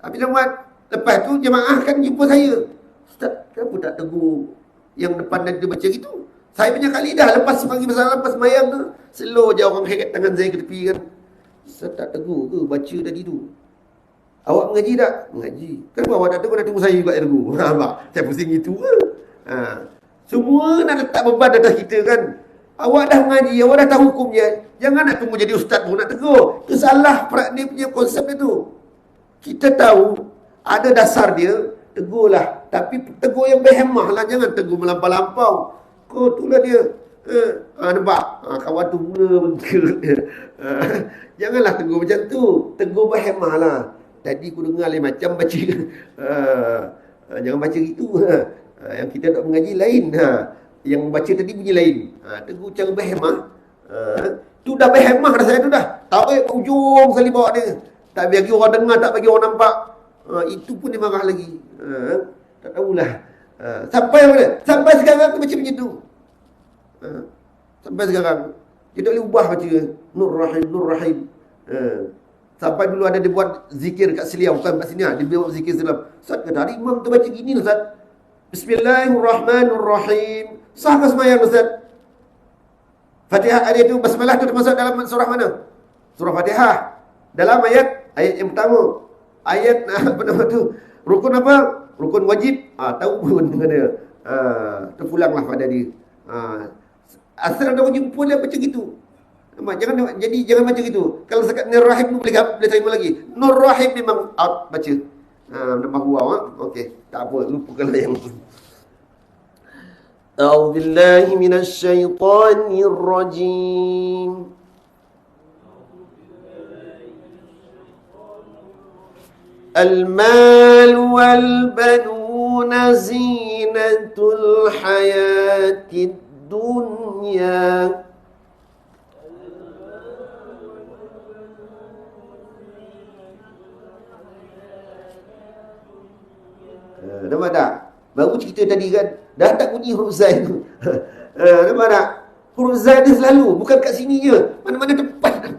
Tapi lepas tu jemaah kan jumpa saya. Ustaz, kenapa tak tegur yang depan dan dia baca gitu? Saya banyak kali dah lepas pagi masalah, lepas mayang tu, slow je orang heret tangan saya ke tepi kan. Ustaz tak tegur ke baca tadi tu? Awak mengaji tak? Mengaji. Kenapa awak tak tegur? Nak tunggu saya juga yang tegur. Saya pusing gitu ke? Semua nak letak beban atas kita kan. Awak dah mengaji, awak dah tahu hukumnya. Jangan nak tunggu jadi ustaz pun nak tegur. Itu salah dia punya konsep itu. Kita tahu ada dasar dia, tegurlah. Tapi tegur yang berhemah lah. Jangan tegur melampau-lampau. Kau itulah dia. Nampak? Kawan tu mula janganlah tegur macam tu. Tegur berhemah lah. Tadi aku dengar lain macam baca. Jangan baca gitu. Yang kita nak mengaji lain. Yang baca tadi bunyi lain. Tegur cara berhemah. Tu dah berhemah dah saya tu dah. Tarik ujung sekali bawa dia. Tak bagi orang dengar, tak bagi orang nampak. Itu pun dia marah lagi. Tak tahulah. Sampai mana? Sampai sekarang tu macam tu. Sampai sekarang. Dia tak boleh ubah baca. Nur Rahim, Nur Rahim. Sampai dulu ada dia buat zikir kat Selia. Bukan kat sini. Dia buat zikir Selia. Ustaz kata, hari imam tu baca gini Ustaz. Bismillahirrahmanirrahim. Sah ke semayang Ustaz? Fatihah ada itu, basmalah tu termasuk dalam surah mana? Surah Fatihah. Dalam ayat yang pertama. Ayat apa nama tu? Rukun apa? Rukun wajib. Tahu pun dengan dia. Terpulanglah pada dia. Asal ada orang jumpa dia macam gitu. Jangan macam gitu. Kalau sekat Nur Rahim boleh terima lagi. Nur Rahim memang out baca. Nama gua okey. Tak apa, lupakanlah yang tu. A'udzubillahi minasyaitonir rajim. Al-mal wal-banuna zinatul hayatid dunya. Nampak tak? Baru cerita tadi kan, dah tak bunyi huruf Zai tu. Nampak tak? Huruf Zai dia selalu, bukan kat sini je. Mana-mana tempat.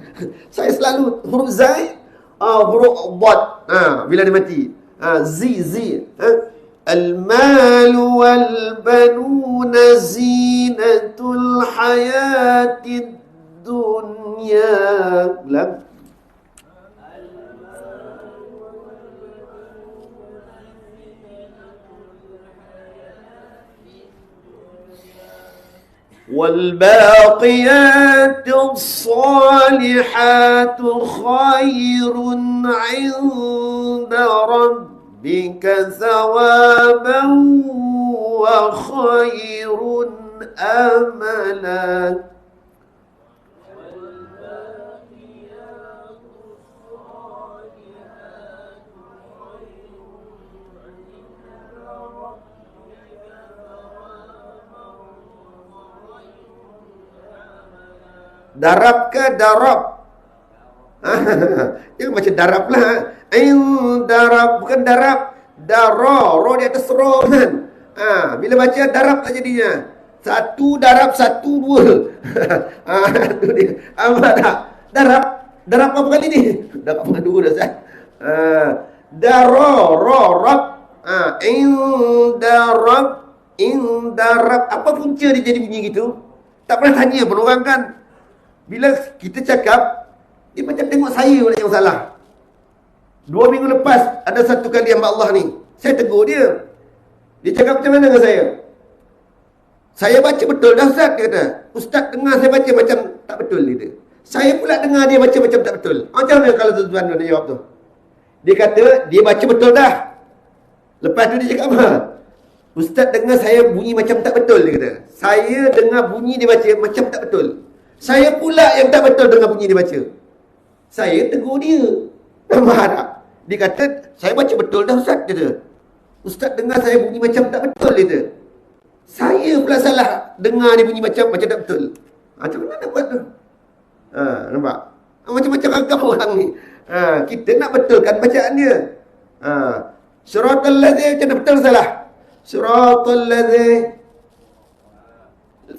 Saya selalu huruf Zai, huruf Dad. Bila dia mati. Z. Al-mal wal-banuna zinatul hayatid dunya. Ulang. والباقيات الصالحات خير عند ربك ربك ثوابا وخير أملا. Darab ke darab? Dia macam darab lah. Darab, bukan darab. Dara, ro di atas ro kan. Bila baca darab tak jadinya. Satu darab, satu dua. Itu dia. Apa tak? Darab. Darab apa kali ni? Darab dua dah Ustaz. Dara, ro, rab. Darab. Apa punca dia jadi bunyi gitu? Tak pernah tanya pun orang kan. Bila kita cakap, dia macam tengok saya pula yang salah. 2 minggu lepas, ada satu kali hamba Allah ni, saya tegur dia. Dia cakap macam mana dengan saya? Saya baca betul dah Ustaz, dia kata. Ustaz dengar saya baca macam tak betul, dia kata. Saya pula dengar dia baca macam tak betul. Macam mana kalau tuan-tuan dia jawab tu? Dia kata, dia baca betul dah. Lepas tu dia cakap apa? Ustaz dengar saya bunyi macam tak betul, dia kata. Saya dengar bunyi dia baca macam tak betul. Saya pula yang tak betul dengar bunyi dia baca. Saya tegur dia. Nampak tak? Dia kata, saya baca betul dah Ustaz, dia kata. Ustaz dengar saya bunyi macam tak betul, dia kata. Saya pula salah dengar dia bunyi macam tak betul. Macam mana nak buat tu? Nampak? Macam-macam agam orang ni. Kita nak betulkan bacaan dia. Siratal ladzi, macam mana betul salah? Siratal ladzi.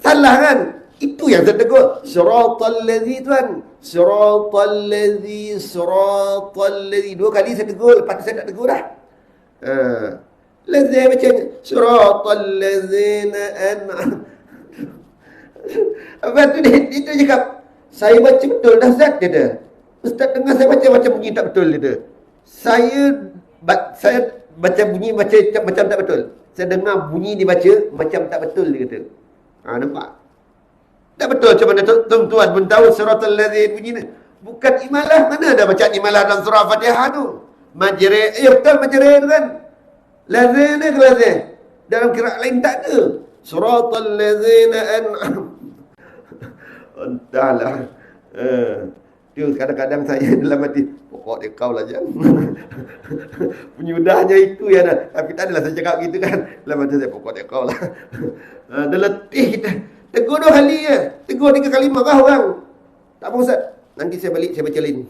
Salah kan? Itu yang saya tegur. Siratal ladzi tuan. Siratal ladzi. 2 kali saya tegur. Lepas tu saya tak tegur dah. Ladzi macam siratal ladzina Lepas tu dia cakap, saya baca betul dah Ustaz, dia kata. Ustaz dengar saya baca macam bunyi tak betul, dia kata. Saya baca bunyi macam tak betul. Saya dengar bunyi dibaca macam tak betul, dia kata. Nampak? Tak betul macam mana tuan-tuan pun tahu suratul ladzin bunyi ni. Bukan imalah. Mana ada bacaan imalah dalam surah Fatihah tu? Majri. Betul majri tu kan? Ladzin ke ladzin? Dalam qiraat lain tak ada. Suratul ladzina entahlah. Dia kadang-kadang saya dalam hati, pokok dia kau lah jangan. Penyudahnya itu ya dah. Tapi tak adalah saya cakap gitu kan. Dalam hati saya, pokok dia kau lah. Dah letih kita. Tegur 2 kali je. Tegur 3 kali marah orang. Tak apa Ustaz. Nanti saya balik, saya baca lain.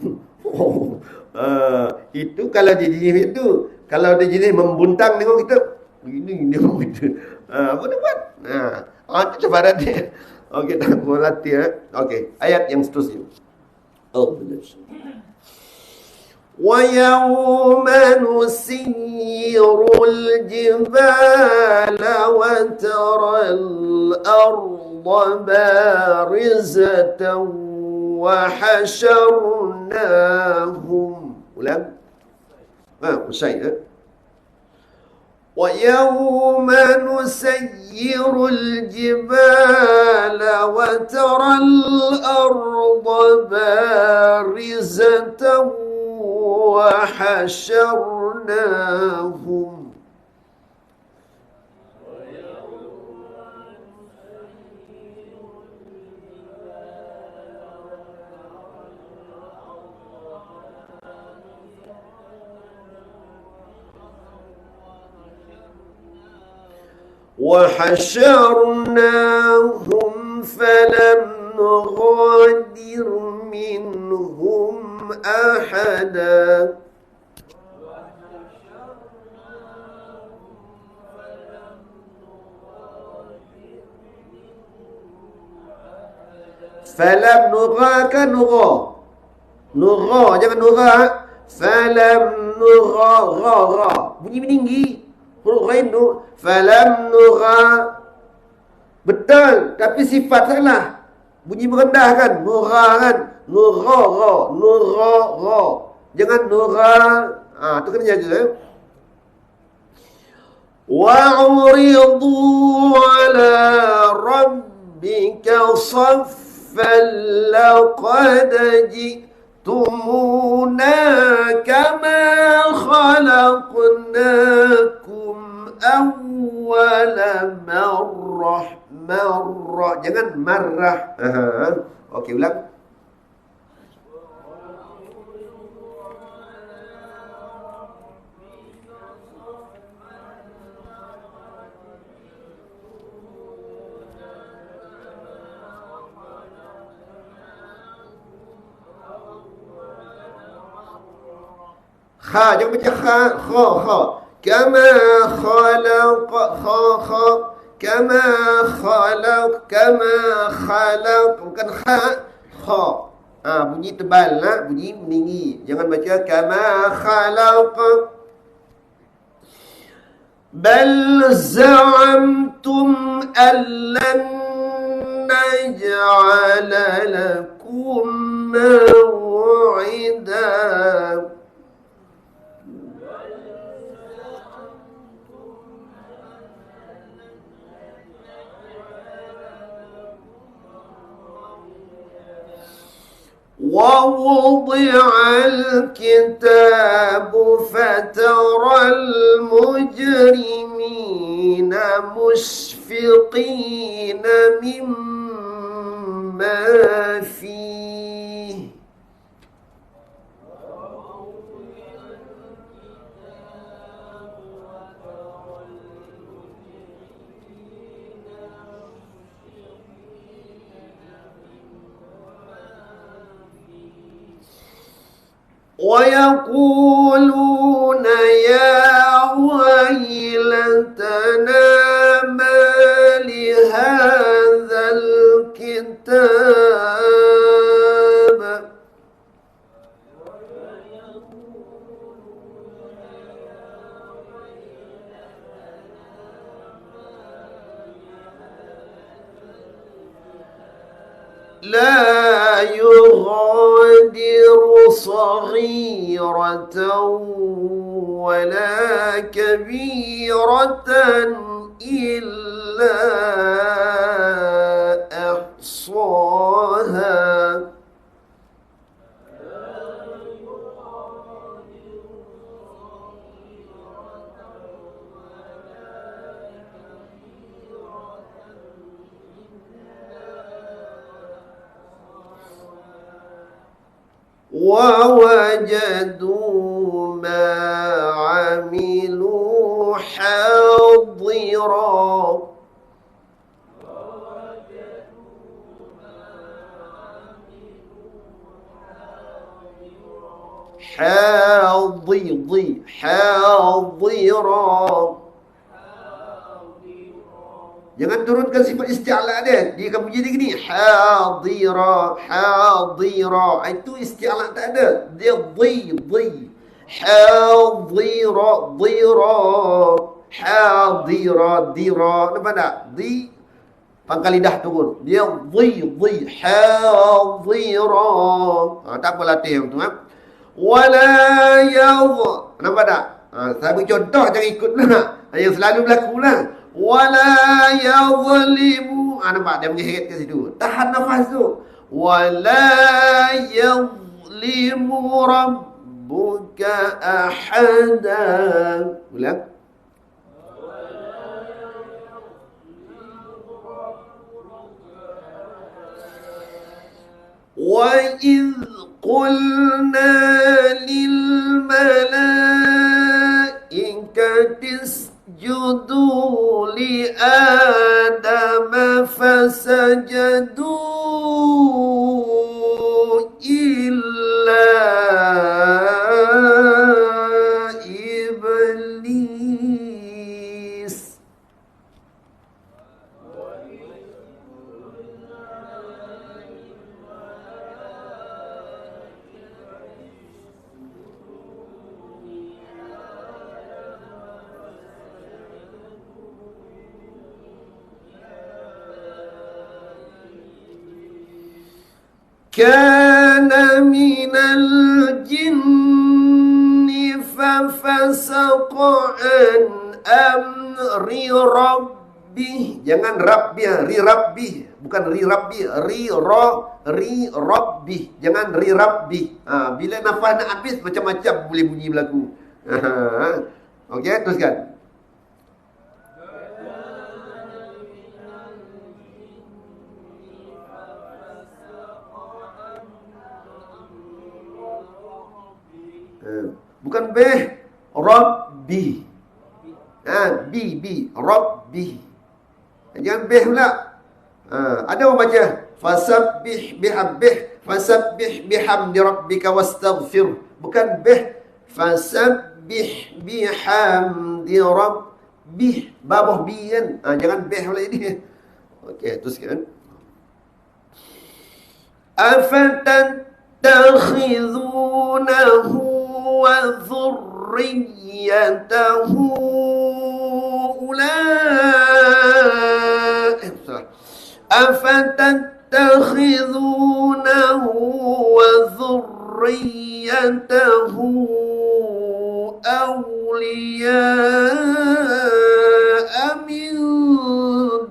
Itu kalau dia jenis itu. Kalau dia jenis membuntang tengok kita. Begini dia orang kita. Apa dia buat? Itu cabaran dia. Okey, tak berhati ya. Okey, ayat yang seterusnya. وَيَوْمَ نُسِيرُ الْجِبَالَ وَتَرَى الْأَرْضَ بَارِزَةً وَحَشَرْنَاهُمْ ulang. Usai ya. وَيَوْمَ نُسَيِّرُ الْجِبَالَ وَتَرَى الْأَرْضَ بَارِزَةً وَحَشَرْنَاهُمْ وحشرناهم فلم نغادر منهم أحدا فلم نغاك نغا نغا jangan nugha فلم نغا غا غا bunyi meninggi huruf lain tu falam nugha betul tapi sifat salah bunyi merendah kan nugha kan nugha gha nugha gha jangan nugha tu kena jaga wa'uridu ala rabbika saffan laqad خلقتمونا كما خلقناكم أول مرة. Jangan marrah. Okey, ulang. Kha, jangan baca kha, kha. Kama khalaq, kha. Kama khalaq. Bukan kha, kha. Bunyi tebal lah, bunyi meninggi. Jangan baca kama khalaq. Bal za'amtum allan naj'ala lakum maw'ida. ووضع الكتاب فترى المجرمين مشفقين مما فيه ويقولون يا ويلتنا ما لهذا الكتاب لا يغادر صغيرة ولا كبيرة إلا أحصاها ووجدوا ما عملوا حاضرا حاضرا. Jangan turunkan sifat isti'la dia. Dia akan menjadi gini. Hadira. Itu isti'la tak ada. Dia dhi. Hadira. Nampak tak? Di pangkal lidah turun. Dia dhi. Hadira. Tak apa latih tu. Wala yadh. Nampak tak? Saya beri contoh, jangan ikut lah. Yang selalu berlaku lah. Wala yadhlimu. Nampak dia mengheret kat situ. Tahan nafas tu. Wala yadhlimu rabbuka ahada. Ulang. وَإِذْ قُلْنَا لِلْمَلَائِكَةِ اسْجُدُوا لِآدَمَ فَسَجَدُوا إِلَّا إِبْلِيسَ كان من الجن ففسق عن أمر ربه. Jangan rabbih, ri rabbih. bukan ri rabbi, ri rabbi. Jangan ri rabbi. Bila nafas nak habis, macam-macam boleh bunyi berlaku. Okey, teruskan. Bukan bih, rabbi. Bi, rabbi. Jangan bih pula. Ada orang baca fasabbih bihamdi rabbika wastaghfir. Bukan bih, fasabbih bihamdi rabbih. Babah bi kan. Jangan bih pula ini. Okey, teruskan. أفتتخذونه وذريته أفتتخذونه وذريته أولياء من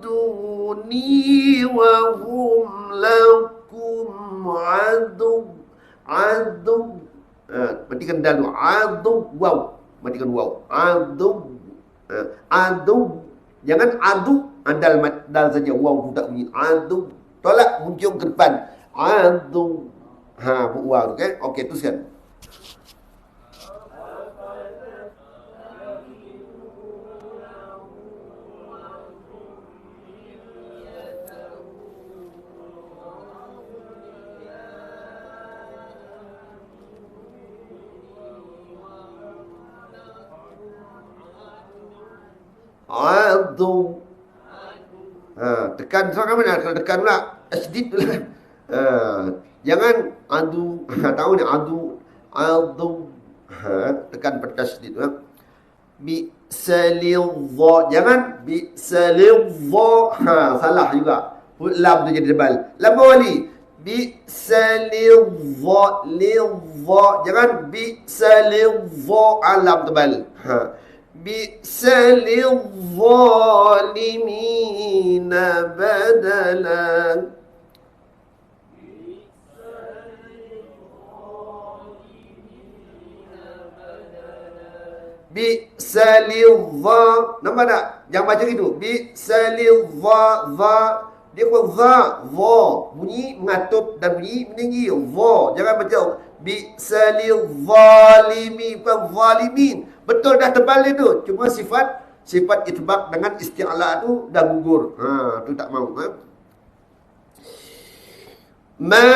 دوني وهم لكم عدو. Matikan dal tu. Adu waw. Matikan waw. Adu. Jangan adu. Dal saja. Waw tu tak bunyi. Adu. Tolak hujung ke depan. Adu. Waw tu kan. Okey, teruskan. Adu. Tekan sangat mana? Kalau tekan pula asdid pula. Jangan adu. Tahu ni adu. Tekan pada tasdid tu. Bi'salidha. Jangan bi'salidha. Salah juga. Lam tu jadi tebal. Lam wali. Bi'salidha. Jangan bi'salidha. Alam tebal. بِئْسَ بدلا. Bi'salidha. Nampak tak? Jangan baca gitu. Bi'salidha. Dia pun dha. Bunyi mengatut dan bunyi meninggi. Dha. Jangan baca bi'salidhalimi. Bukan zalimin. Betul dah tebal dia tu. Cuma sifat itbaq dengan isti'la tu dah gugur. Tu tak mau. Ma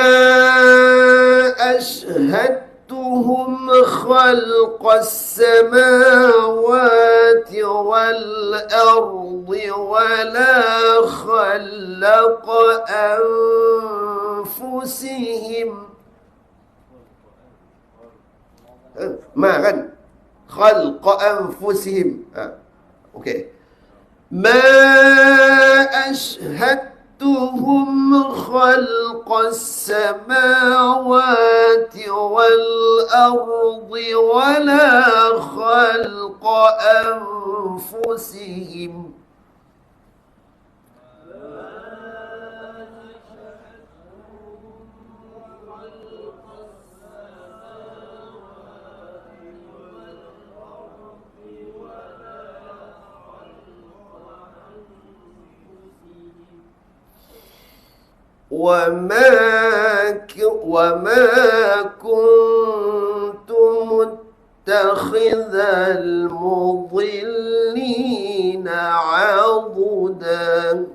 ashhadtuhum khalqas samawati wal ardi wala khalqa anfusihim. Ma kan? Khalqa anfusihim. Okey. Ma ashhadtuhum khalqas samawati wal ardi wala khalqa anfusihim. وما كنت متخذ المضلين عضدا.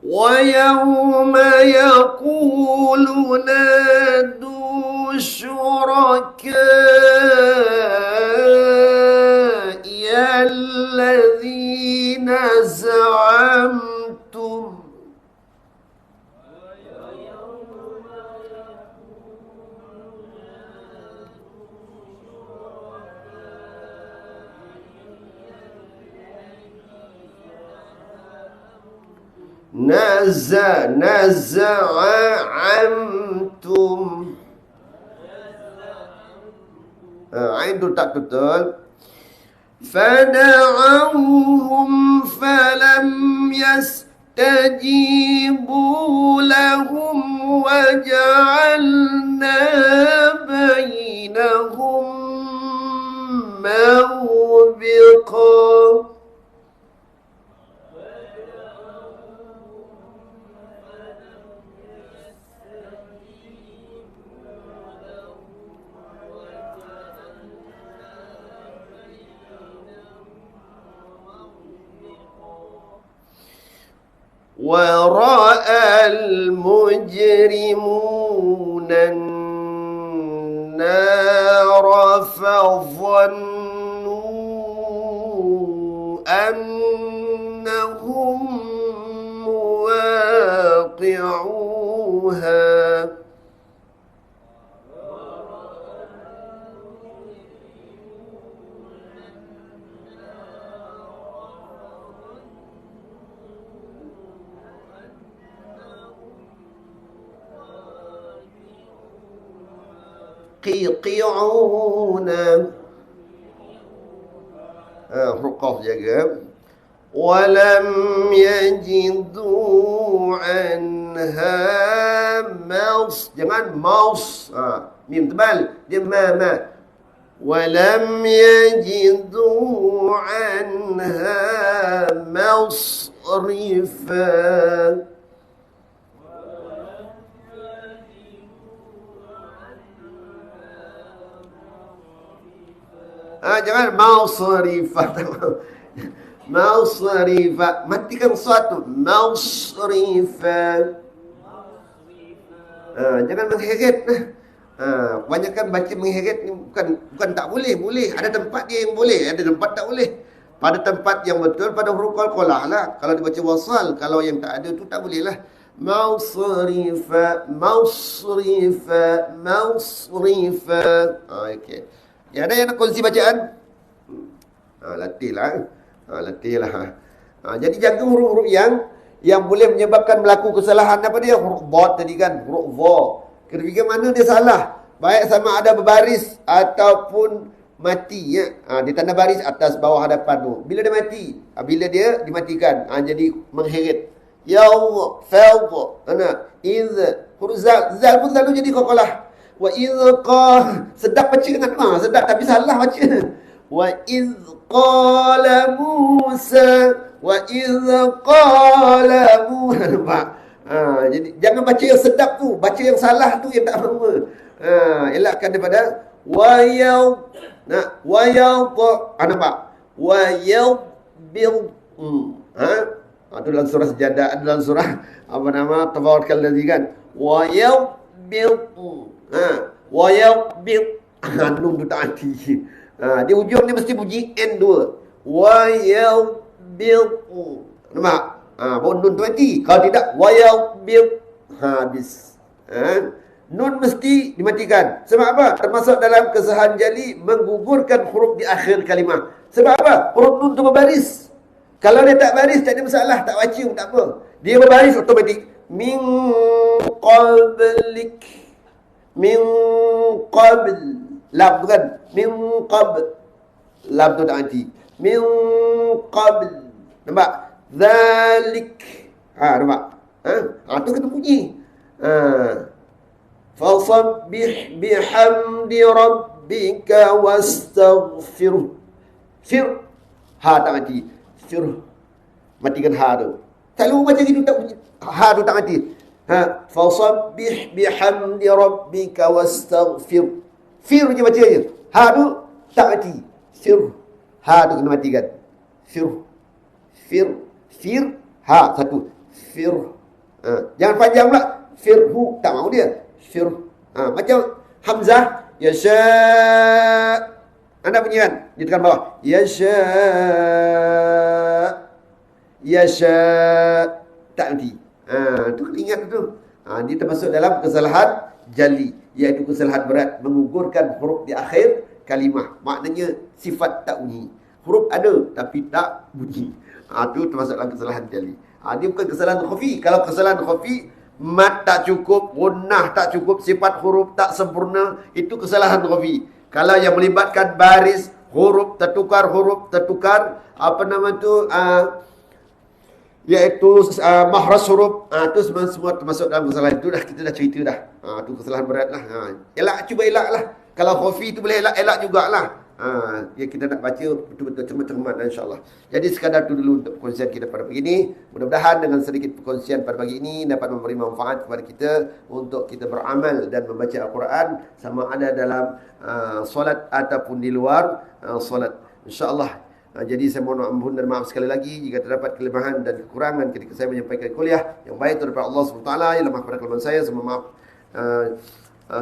ويوم يقول نادوا شركائي الذين زعمتم نزع عمتم za'amtum. Ain tu tak betul. فدعوهم فلم يستجيبوا لهم وجعلنا بينهم موبقا. ورأى المجرمون النار فظنوا أنهم مواقعوها. قيقعون huruf jaga. ولم يجدوا عنها موس. Jangan mouse. Mim tebal. Dia ma. ولم يجدوا عنها مصرفا. Jangan mausrifat. Mausrifat. Matikan suatu. Mausrifat. Jangan mengheret. Kebanyakan baca mengheret ni bukan tak boleh. Boleh. Ada tempat dia yang boleh. Ada tempat tak boleh. Pada tempat yang betul, pada huruf qalqalah lah. Kalau dibaca wasal. Kalau yang tak ada tu tak boleh lah. Mausrifat. Mausrifat. Mausrifat. Okey. Ya, ada yang nak kongsi bacaan? Latihlah. Jadi jaga huruf-huruf yang boleh menyebabkan berlaku kesalahan. Apa dia? Huruf bot tadi kan, huruf vo. Kira-kira mana dia salah? Baik sama ada berbaris ataupun mati ya. Dia tanda baris atas bawah hadapan tu. Bila dia mati? Bila dia dimatikan. Jadi mengheret. Ya Allah, fa'al. Iz huruf zal pun selalu jadi qalqalah. Wa idh sedap baca kan? Sedap tapi salah baca. Wa idh qala Musa. Wa idh qala Musa. Jadi jangan baca yang sedap tu, baca yang salah tu yang tak apa. Elakkan daripada wa yaw. Wa yaw. Nampak? Wa yaw bil. Itu dalam surah Sejadah, dalam surah apa nama? Tabarakal ladzi kan. Wa yaw bil. Wa yabil. Nun tu tak hati. Di ujung ni mesti bunyi N2. Wa yabil. Nampak? Baru nun tu hati. Kalau tidak, wa yabil. Habis. Nun mesti dimatikan. Sebab apa? Termasuk dalam kesalahan jali menggugurkan huruf di akhir kalimah. Sebab apa? Huruf nun tu berbaris. Kalau dia tak baris, tak ada masalah. Tak baca pun tak apa. Dia berbaris otomatik. Min qablik. Min qabl. Lam tu kan? Min qabl. Lam tu tak hati. Min qabl. Nampak? Zalik. Nampak? Tu kena bunyi. Fasabbih bihamdi rabbika wastaghfiruh. Fir. Tak hati. Fir. Matikan tu. Selalu macam itu tak bunyi. Tu tak hati. Fasabbih bihamdi rabbika wastaghfir. Fir je baca je. Tu tak mati. Fir. Tu kena matikan. Fir. Satu. Fir. Jangan panjang pula. Firhu. Tak mahu dia. Fir. Macam Hamzah. Yasha. Anda bunyi kan? Di tekan bawah. Yasha. Tak mati. Tu kena ingat tu. Dia termasuk dalam kesalahan jali, iaitu kesalahan berat, menggugurkan huruf di akhir kalimah. Maknanya sifat tak bunyi. Huruf ada tapi tak bunyi. Tu termasuk dalam kesalahan jali. Dia bukan kesalahan khafi. Kalau kesalahan khafi mat tak cukup, gunnah tak cukup, sifat huruf tak sempurna, itu kesalahan khafi. Kalau yang melibatkan baris, huruf tertukar, apa nama tu, iaitu mahras huruf, itu semua termasuk dalam kesalahan. Itu dah kita dah cerita dah. Itu kesalahan berat lah. Elak, cuba elak lah. Kalau khafi tu boleh elak jugalah. Ya kita nak baca betul-betul cermat-cermat insya-Allah. Jadi sekadar itu dulu untuk perkongsian kita pada pagi ini. Mudah-mudahan dengan sedikit perkongsian pada pagi ini dapat memberi manfaat kepada kita untuk kita beramal dan membaca Al-Quran sama ada dalam solat ataupun di luar solat. Insya-Allah. Jadi saya mohon ampun dan maaf sekali lagi jika terdapat kelemahan dan kekurangan ketika saya menyampaikan kuliah yang baik daripada Allah SWT. Yang lemah pada kelemahan saya, saya mohon maaf.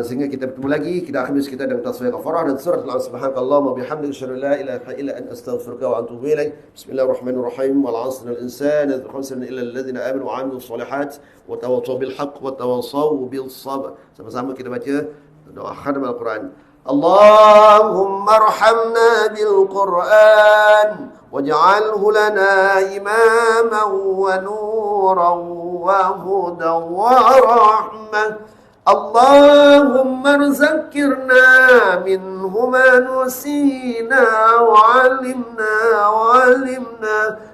Sehingga kita bertemu lagi, kita akhiri kita dengan tasbih kafarah dan surat Subhanakallahumma bihamdika asyhadu an la ilaha illa anta astaghfiruka wa atubu ilaik. Bismillahirrahmanirrahim. Wal 'asri innal insana lafi khusr illa alladhina amanu wa 'amilus shalihat wa tawassaw bil haqq wa tawassaw bis sabr. Sama-sama kita baca doa khatam Al-Quran. Allahumma arhamna bil Quran waj'alhu lana imaman wa nuran wa hudan wa rahmah. Allahumma ذكرنا منه ما نسينا وعلمنا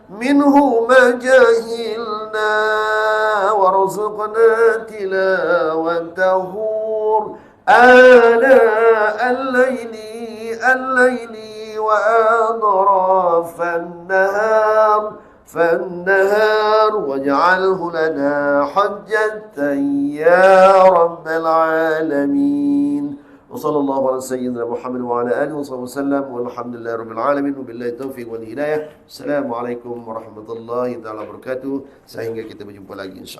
منه ما جهلنا وارزقنا تلاوته آناء الليل وأطراف فالنهار واجعله لنا حجة يا رب العالمين. وصلى الله على سيدنا محمد وعلى آله وصحبه وسلم والحمد لله رب العالمين وبالله التوفيق والهداية. Assalamualaikum warahmatullahi taala wabarakatuh. Sehingga kita berjumpa lagi insya Allah.